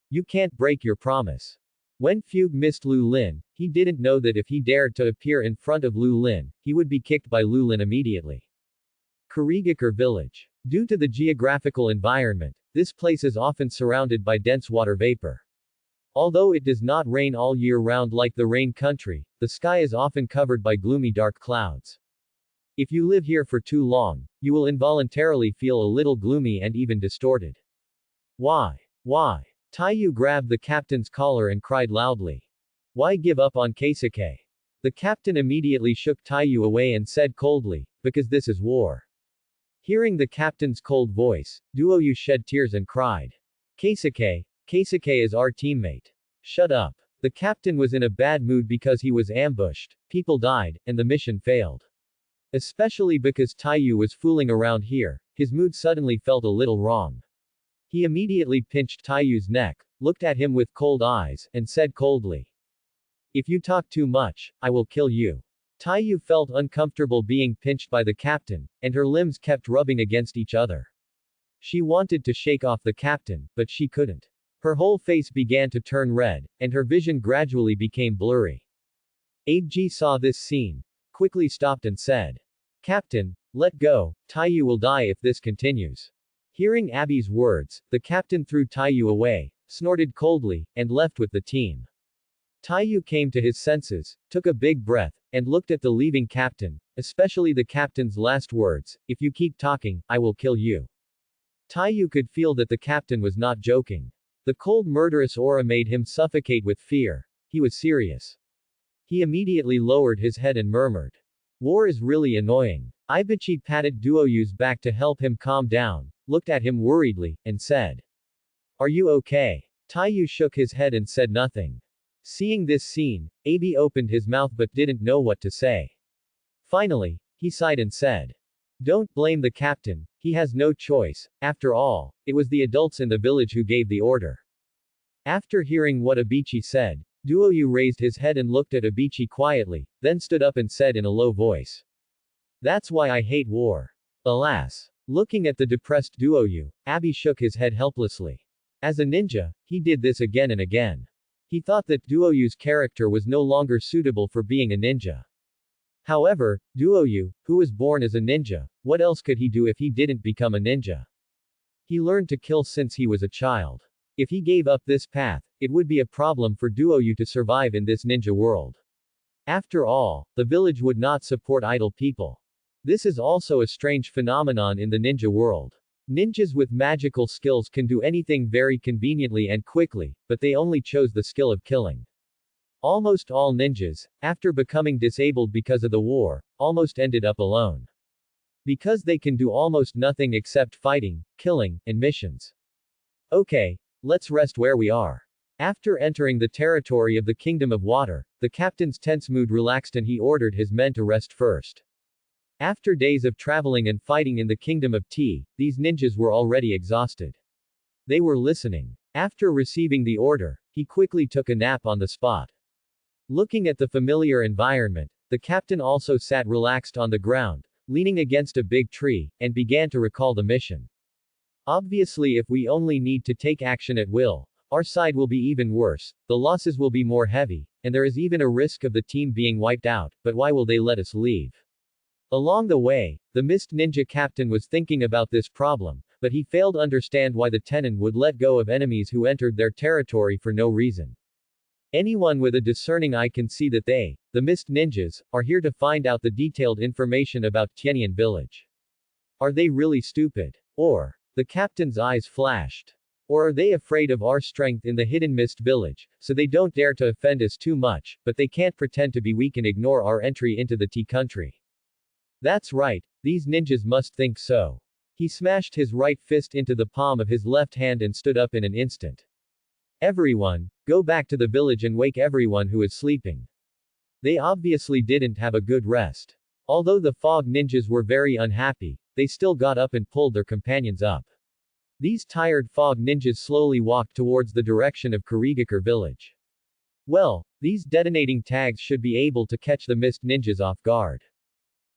You can't break your promise. When Fugue missed Lu Lin, he didn't know that if he dared to appear in front of Lu Lin, he would be kicked by Lu Lin immediately. Kurigakure village. Due to the geographical environment, this place is often surrounded by dense water vapor. Although it does not rain all year round like the rain country, the sky is often covered by gloomy dark clouds. If you live here for too long, you will involuntarily feel a little gloomy and even distorted. Why? Why? Taiyu grabbed the captain's collar and cried loudly. Why give up on Keisuke? The captain immediately shook Taiyu away and said coldly, because this is war. Hearing the captain's cold voice, Duoyu shed tears and cried. Keisuke is our teammate. Shut up. The captain was in a bad mood because he was ambushed, people died, and the mission failed. Especially because Taiyu was fooling around here, his mood suddenly felt a little wrong. He immediately pinched Taiyu's neck, looked at him with cold eyes, and said coldly. If you talk too much, I will kill you. Taiyu felt uncomfortable being pinched by the captain, and her limbs kept rubbing against each other. She wanted to shake off the captain, but she couldn't. Her whole face began to turn red, and her vision gradually became blurry. Abe saw this scene, quickly stopped and said. Captain, let go, Taiyu will die if this continues. Hearing Abby's words, the captain threw Taiyu away, snorted coldly, and left with the team. Taiyu came to his senses, took a big breath, and looked at the leaving captain, especially the captain's last words, if you keep talking, I will kill you. Taiyu could feel that the captain was not joking. The cold murderous aura made him suffocate with fear. He was serious. He immediately lowered his head and murmured. War is really annoying. Ibuchi patted Duoyu's back to help him calm down, looked at him worriedly, and said. Are you okay? Taiyu shook his head and said nothing. Seeing this scene, Abi opened his mouth but didn't know what to say. Finally, he sighed and said. Don't blame the captain, he has no choice, after all, it was the adults in the village who gave the order. After hearing what Abichi said, Duoyu raised his head and looked at Abichi quietly, then stood up and said in a low voice. That's why I hate war. Alas. Looking at the depressed Duoyu, Abi shook his head helplessly. As a ninja, he did this again and again. He thought that Duoyu's character was no longer suitable for being a ninja. However, Duoyu, who was born as a ninja, what else could he do if he didn't become a ninja? He learned to kill since he was a child. If he gave up this path, it would be a problem for Duoyu to survive in this ninja world. After all, the village would not support idle people. This is also a strange phenomenon in the ninja world. Ninjas with magical skills can do anything very conveniently and quickly, but they only chose the skill of killing. Almost all ninjas, after becoming disabled because of the war, almost ended up alone. Because they can do almost nothing except fighting, killing, and missions. Okay, let's rest where we are. After entering the territory of the Kingdom of Water, the captain's tense mood relaxed and he ordered his men to rest first. After days of traveling and fighting in the Kingdom of Tea, these ninjas were already exhausted. They were listening. After receiving the order, he quickly took a nap on the spot. Looking at the familiar environment, the captain also sat relaxed on the ground, leaning against a big tree, and began to recall the mission. Obviously, if we only need to take action at will, our side will be even worse, the losses will be more heavy, and there is even a risk of the team being wiped out, but why will they let us leave? Along the way, the Mist Ninja captain was thinking about this problem, but he failed to understand why the Tennin would let go of enemies who entered their territory for no reason. Anyone with a discerning eye can see that they, the Mist Ninjas, are here to find out the detailed information about Tianyan village. Are they really stupid? Or, the captain's eyes flashed. Or are they afraid of our strength in the hidden Mist village, so they don't dare to offend us too much, but they can't pretend to be weak and ignore our entry into the tea country? That's right, these ninjas must think so. He smashed his right fist into the palm of his left hand and stood up in an instant. Everyone, go back to the village and wake everyone who is sleeping. They obviously didn't have a good rest. Although the fog ninjas were very unhappy, they still got up and pulled their companions up. These tired fog ninjas slowly walked towards the direction of Kurigakure village. Well, these detonating tags should be able to catch the Mist Ninjas off guard.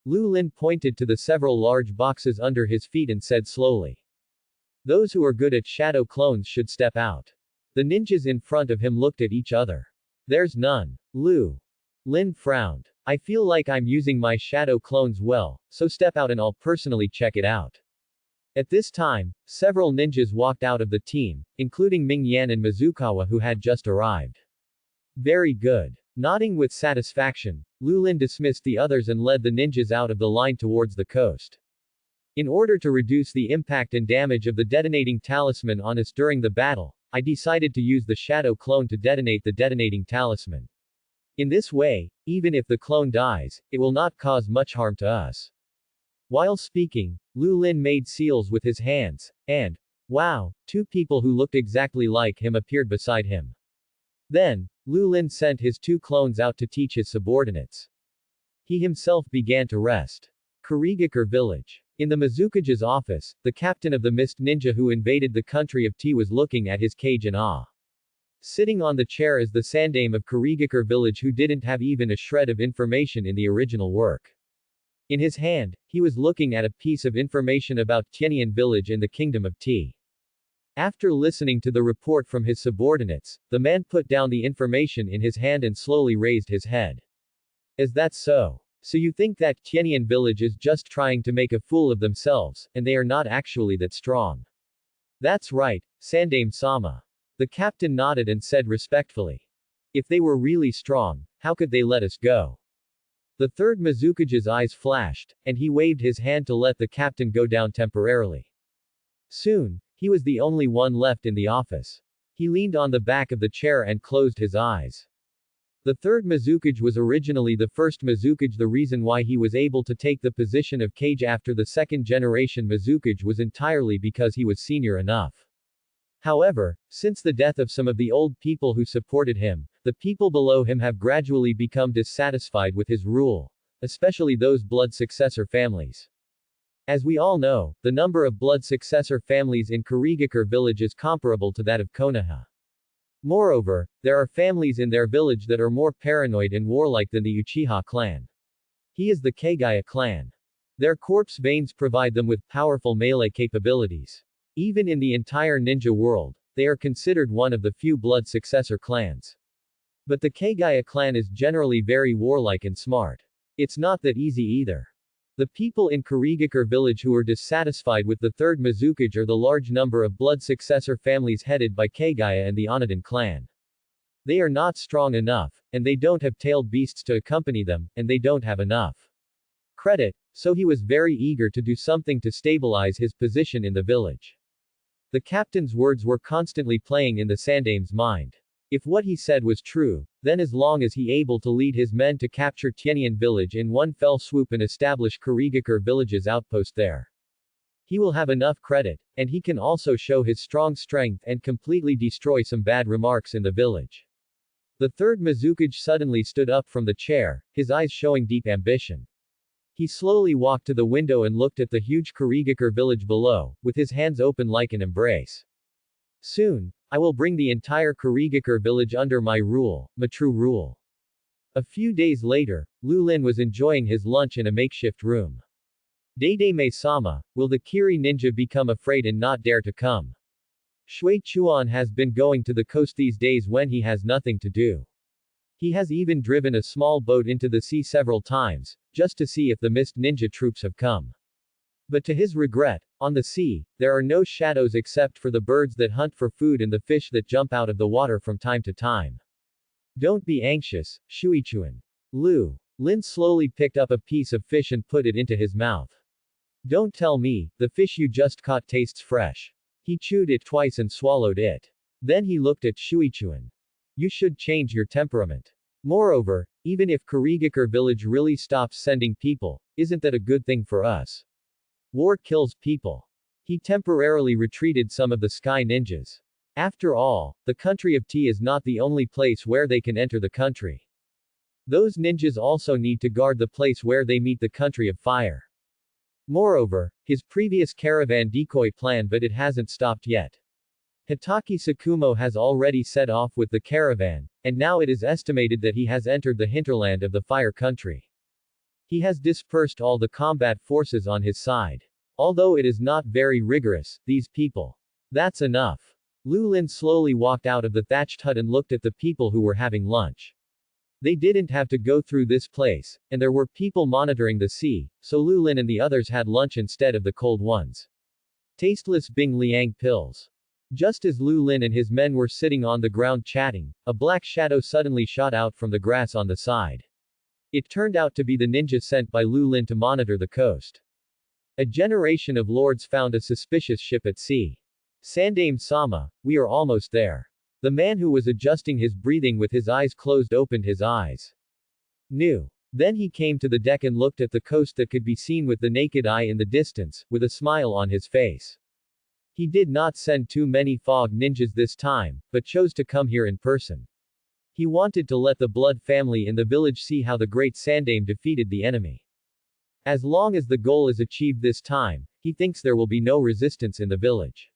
Lu Lin pointed to the several large boxes under his feet and said slowly. Those who are good at shadow clones should step out. The ninjas in front of him looked at each other. There's none. Lu Lin frowned. I feel like I'm using my shadow clones well, so step out and I'll personally check it out. At this time, several ninjas walked out of the team, including Ming Yan and Mizukawa who had just arrived. Very good. Nodding with satisfaction, Lu Lin dismissed the others and led the ninjas out of the line towards the coast. In order to reduce the impact and damage of the detonating talisman on us during the battle, I decided to use the shadow clone to detonate the detonating talisman. In this way, even if the clone dies, it will not cause much harm to us. While speaking, Lu Lin made seals with his hands, and, wow, two people who looked exactly like him appeared beside him. Then, Lu Lin sent his two clones out to teach his subordinates. He himself began to rest. Kurigakure village. In the Mizukage's office, the captain of the Mist Ninja who invaded the country of tea was looking at his cage in awe. Sitting on the chair is the Sandame of Kurigakure village who didn't have even a shred of information in the original work. In his hand, he was looking at a piece of information about Tianyan village in the Kingdom of Tea. After listening to the report from his subordinates, the man put down the information in his hand and slowly raised his head. Is that so? So you think that Tianyan village is just trying to make a fool of themselves, and they are not actually that strong. That's right, Sandame-sama. The captain nodded and said respectfully. If they were really strong, how could they let us go? The third Mizukage's eyes flashed, and he waved his hand to let the captain go down temporarily. Soon, he was the only one left in the office. He leaned on the back of the chair and closed his eyes. The third Mizukage was originally the first Mizukage. The reason why he was able to take the position of Kage after the second generation Mizukage was entirely because he was senior enough. However, since the death of some of the old people who supported him, the people below him have gradually become dissatisfied with his rule, especially those blood successor families. As we all know, the number of blood successor families in Kurigakure village is comparable to that of Konoha. Moreover, there are families in their village that are more paranoid and warlike than the Uchiha clan. He is the Kagaya clan. Their corpse veins provide them with powerful melee capabilities. Even in the entire ninja world, they are considered one of the few blood successor clans. But the Kagaya clan is generally very warlike and smart. It's not that easy either. The people in Kurigakure village who are dissatisfied with the third Mizukage are the large number of blood successor families headed by Kagaya and the Onodan clan. They are not strong enough, and they don't have tailed beasts to accompany them, and they don't have enough credit, so he was very eager to do something to stabilize his position in the village. The captain's words were constantly playing in the Sandame's mind. If what he said was true, then as long as he able to lead his men to capture Tianyan village in one fell swoop and establish Kurigakure village's outpost there, he will have enough credit, and he can also show his strong strength and completely destroy some bad remarks in the village. The third Mizukage suddenly stood up from the chair, his eyes showing deep ambition. He slowly walked to the window and looked at the huge Kurigakure village below, with his hands open like an embrace. Soon, I will bring the entire Kurigakure village under my rule, my true rule. A few days later, Lu Lin was enjoying his lunch in a makeshift room. Deidame-sama, will the Kiri ninja become afraid and not dare to come? Shui Chuan has been going to the coast these days when he has nothing to do. He has even driven a small boat into the sea several times, just to see if the mist ninja troops have come. But to his regret, on the sea, there are no shadows except for the birds that hunt for food and the fish that jump out of the water from time to time. Don't be anxious, Shuichuan. Lu Lin slowly picked up a piece of fish and put it into his mouth. Don't tell me, the fish you just caught tastes fresh. He chewed it twice and swallowed it. Then he looked at Shuichuan. You should change your temperament. Moreover, even if Kurigakure village really stops sending people, isn't that a good thing for us? War kills people. He temporarily retreated some of the sky ninjas. After all, the country of Tea is not the only place where they can enter the country. Those ninjas also need to guard the place where they meet the country of fire. Moreover, his previous caravan decoy plan, but it hasn't stopped yet. Hitaki Sakumo has already set off with the caravan, and now it is estimated that he has entered the hinterland of the fire country. He has dispersed all the combat forces on his side. Although it is not very rigorous, these people. That's enough. Lu Lin slowly walked out of the thatched hut and looked at the people who were having lunch. They didn't have to go through this place, and there were people monitoring the sea, so Lu Lin and the others had lunch instead of the cold ones. Tasteless Bing Liang pills. Just as Lu Lin and his men were sitting on the ground chatting, a black shadow suddenly shot out from the grass on the side. It turned out to be the ninja sent by Lu Lin to monitor the coast. A generation of lords found a suspicious ship at sea. Sandame-sama, we are almost there. The man who was adjusting his breathing with his eyes closed opened his eyes. New. Then he came to the deck and looked at the coast that could be seen with the naked eye in the distance, with a smile on his face. He did not send too many fog ninjas this time, but chose to come here in person. He wanted to let the blood family in the village see how the great Sandame defeated the enemy. As long as the goal is achieved this time, he thinks there will be no resistance in the village.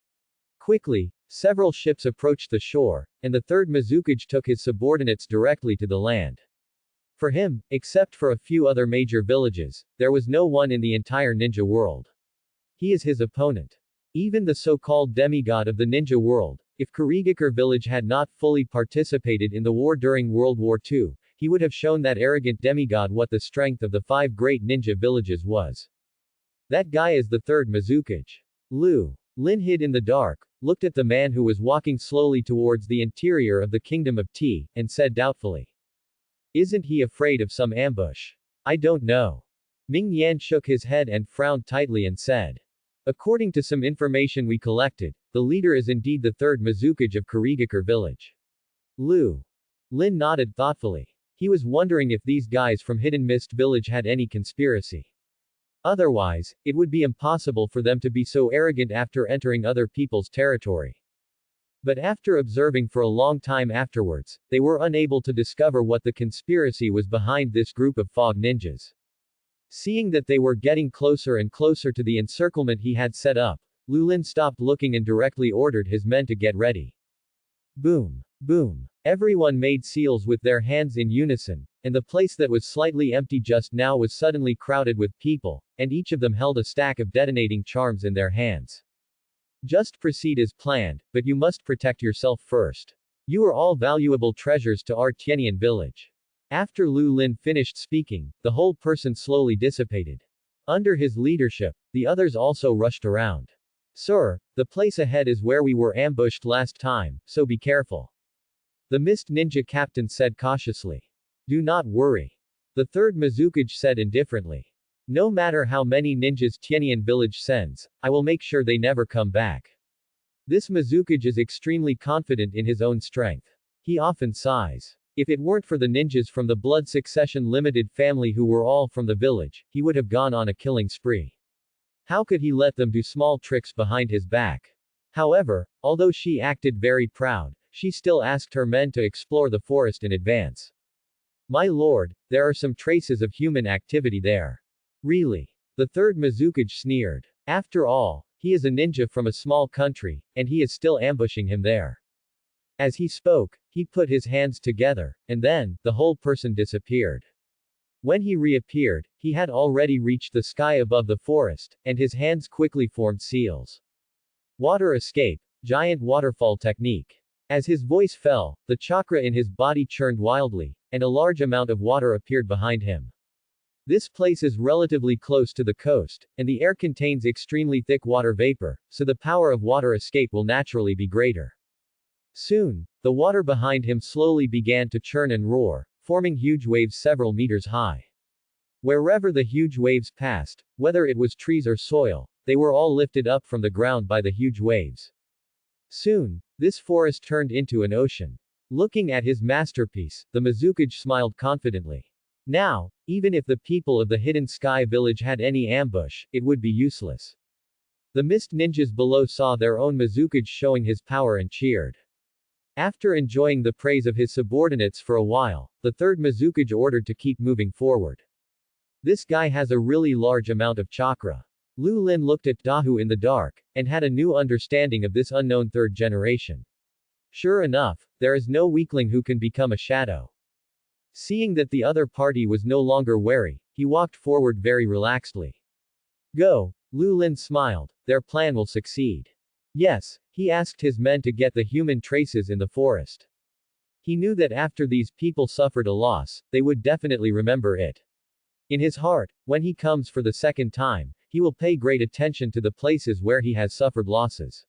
Quickly, several ships approached the shore, and the third Mizukage took his subordinates directly to the land. For him, except for a few other major villages, there was no one in the entire ninja world. He is his opponent. Even the so-called demigod of the ninja world, if Kurigakure village had not fully participated in the war during World War II, he would have shown that arrogant demigod what the strength of the 5 great ninja villages was. That guy is the third Mizukage. Lu Lin hid in the dark, looked at the man who was walking slowly towards the interior of the kingdom of Ti, and said doubtfully. Isn't he afraid of some ambush? I don't know. Ming Yan shook his head and frowned tightly and said. According to some information we collected, the leader is indeed the third Mizukage of Kurigakure village. Lu Lin nodded thoughtfully. He was wondering if these guys from Hidden Mist village had any conspiracy. Otherwise, it would be impossible for them to be so arrogant after entering other people's territory. But after observing for a long time afterwards, they were unable to discover what the conspiracy was behind this group of fog ninjas. Seeing that they were getting closer and closer to the encirclement he had set up, Lu Lin stopped looking and directly ordered his men to get ready. Boom! Boom! Everyone made seals with their hands in unison, and the place that was slightly empty just now was suddenly crowded with people, and each of them held a stack of detonating charms in their hands. Just proceed as planned, but you must protect yourself first. You are all valuable treasures to our Tianian village. After Lu Lin finished speaking, the whole person slowly dissipated. Under his leadership, the others also rushed around. Sir, the place ahead is where we were ambushed last time, so be careful. The Mist Ninja captain said cautiously. Do not worry. The third Mizukage said indifferently. No matter how many ninjas Tianian village sends, I will make sure they never come back. This Mizukage is extremely confident in his own strength. He often sighs. If it weren't for the ninjas from the Blood Succession Limited family who were all from the village, he would have gone on a killing spree. How could he let them do small tricks behind his back? However, although she acted very proud, she still asked her men to explore the forest in advance. My lord, there are some traces of human activity there. Really? The third Mizukage sneered. After all, he is a ninja from a small country, and he is still ambushing him there. As he spoke, he put his hands together, and then, the whole person disappeared. When he reappeared, he had already reached the sky above the forest, and his hands quickly formed seals. Water escape, giant waterfall technique. As his voice fell, the chakra in his body churned wildly, and a large amount of water appeared behind him. This place is relatively close to the coast, and the air contains extremely thick water vapor, so the power of water escape will naturally be greater. Soon, the water behind him slowly began to churn and roar, forming huge waves several meters high. Wherever the huge waves passed, whether it was trees or soil, they were all lifted up from the ground by the huge waves. Soon, this forest turned into an ocean. Looking at his masterpiece, the Mizukage smiled confidently. Now, even if the people of the Hidden Sky village had any ambush, it would be useless. The Mist Ninjas below saw their own Mizukage showing his power and cheered. After enjoying the praise of his subordinates for a while, the third Mizukage ordered to keep moving forward. This guy has a really large amount of chakra. Lu Lin looked at Dahu in the dark, and had a new understanding of this unknown third generation. Sure enough, there is no weakling who can become a shadow. Seeing that the other party was no longer wary, he walked forward very relaxedly. Go, Lu Lin smiled, their plan will succeed. Yes, he asked his men to get the human traces in the forest. He knew that after these people suffered a loss, they would definitely remember it. In his heart, when he comes for the second time, he will pay great attention to the places where he has suffered losses.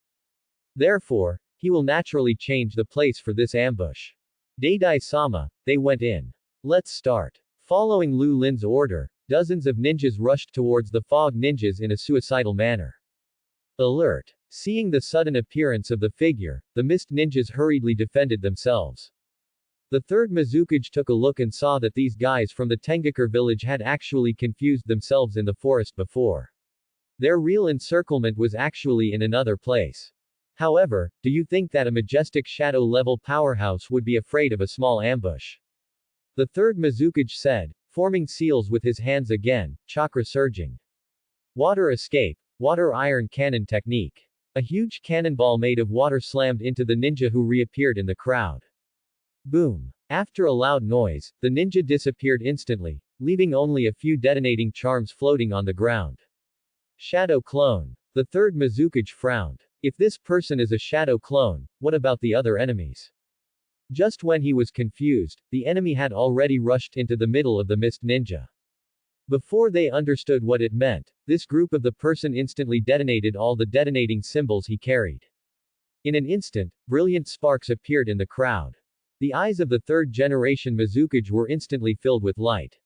Therefore, he will naturally change the place for this ambush. Deidai-sama, they went in. Let's start. Following Lu Lin's order, dozens of ninjas rushed towards the fog ninjas in a suicidal manner. Alert! Seeing the sudden appearance of the figure, the Mist Ninjas hurriedly defended themselves. The third Mizukage took a look and saw that these guys from the Tengakure village had actually confused themselves in the forest before. Their real encirclement was actually in another place. However, do you think that a majestic shadow-level powerhouse would be afraid of a small ambush? The third Mizukage said, forming seals with his hands again, chakra surging. Water escape, water iron cannon technique. A huge cannonball made of water slammed into the ninja who reappeared in the crowd. Boom! After a loud noise, the ninja disappeared instantly, leaving only a few detonating charms floating on the ground. Shadow clone. The third Mizukage frowned. If this person is a shadow clone, what about the other enemies? Just when he was confused, the enemy had already rushed into the middle of the mist ninja. Before they understood what it meant, this group of the person instantly detonated all the detonating symbols he carried. In an instant, brilliant sparks appeared in the crowd. The eyes of the third-generation Mizukage were instantly filled with light.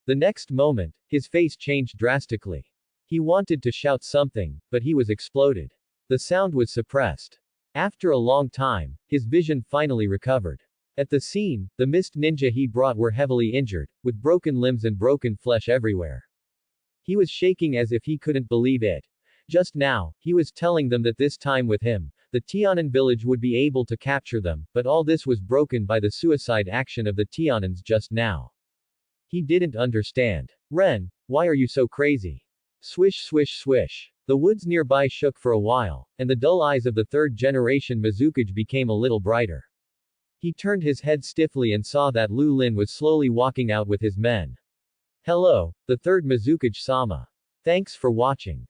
The next moment, his face changed drastically. He wanted to shout something, but he was exploded. The sound was suppressed. After a long time, his vision finally recovered. At the scene, the mist ninja he brought were heavily injured, with broken limbs and broken flesh everywhere. He was shaking as if he couldn't believe it. Just now, he was telling them that this time with him, the Tianan village would be able to capture them, but all this was broken by the suicide action of the Tianans just now. He didn't understand. Ren, why are you so crazy? Swish swish swish. The woods nearby shook for a while, and the dull eyes of the third-generation Mizukage became a little brighter. He turned his head stiffly and saw that Lu Lin was slowly walking out with his men. Hello, the third Mizukage-sama. Thanks for watching.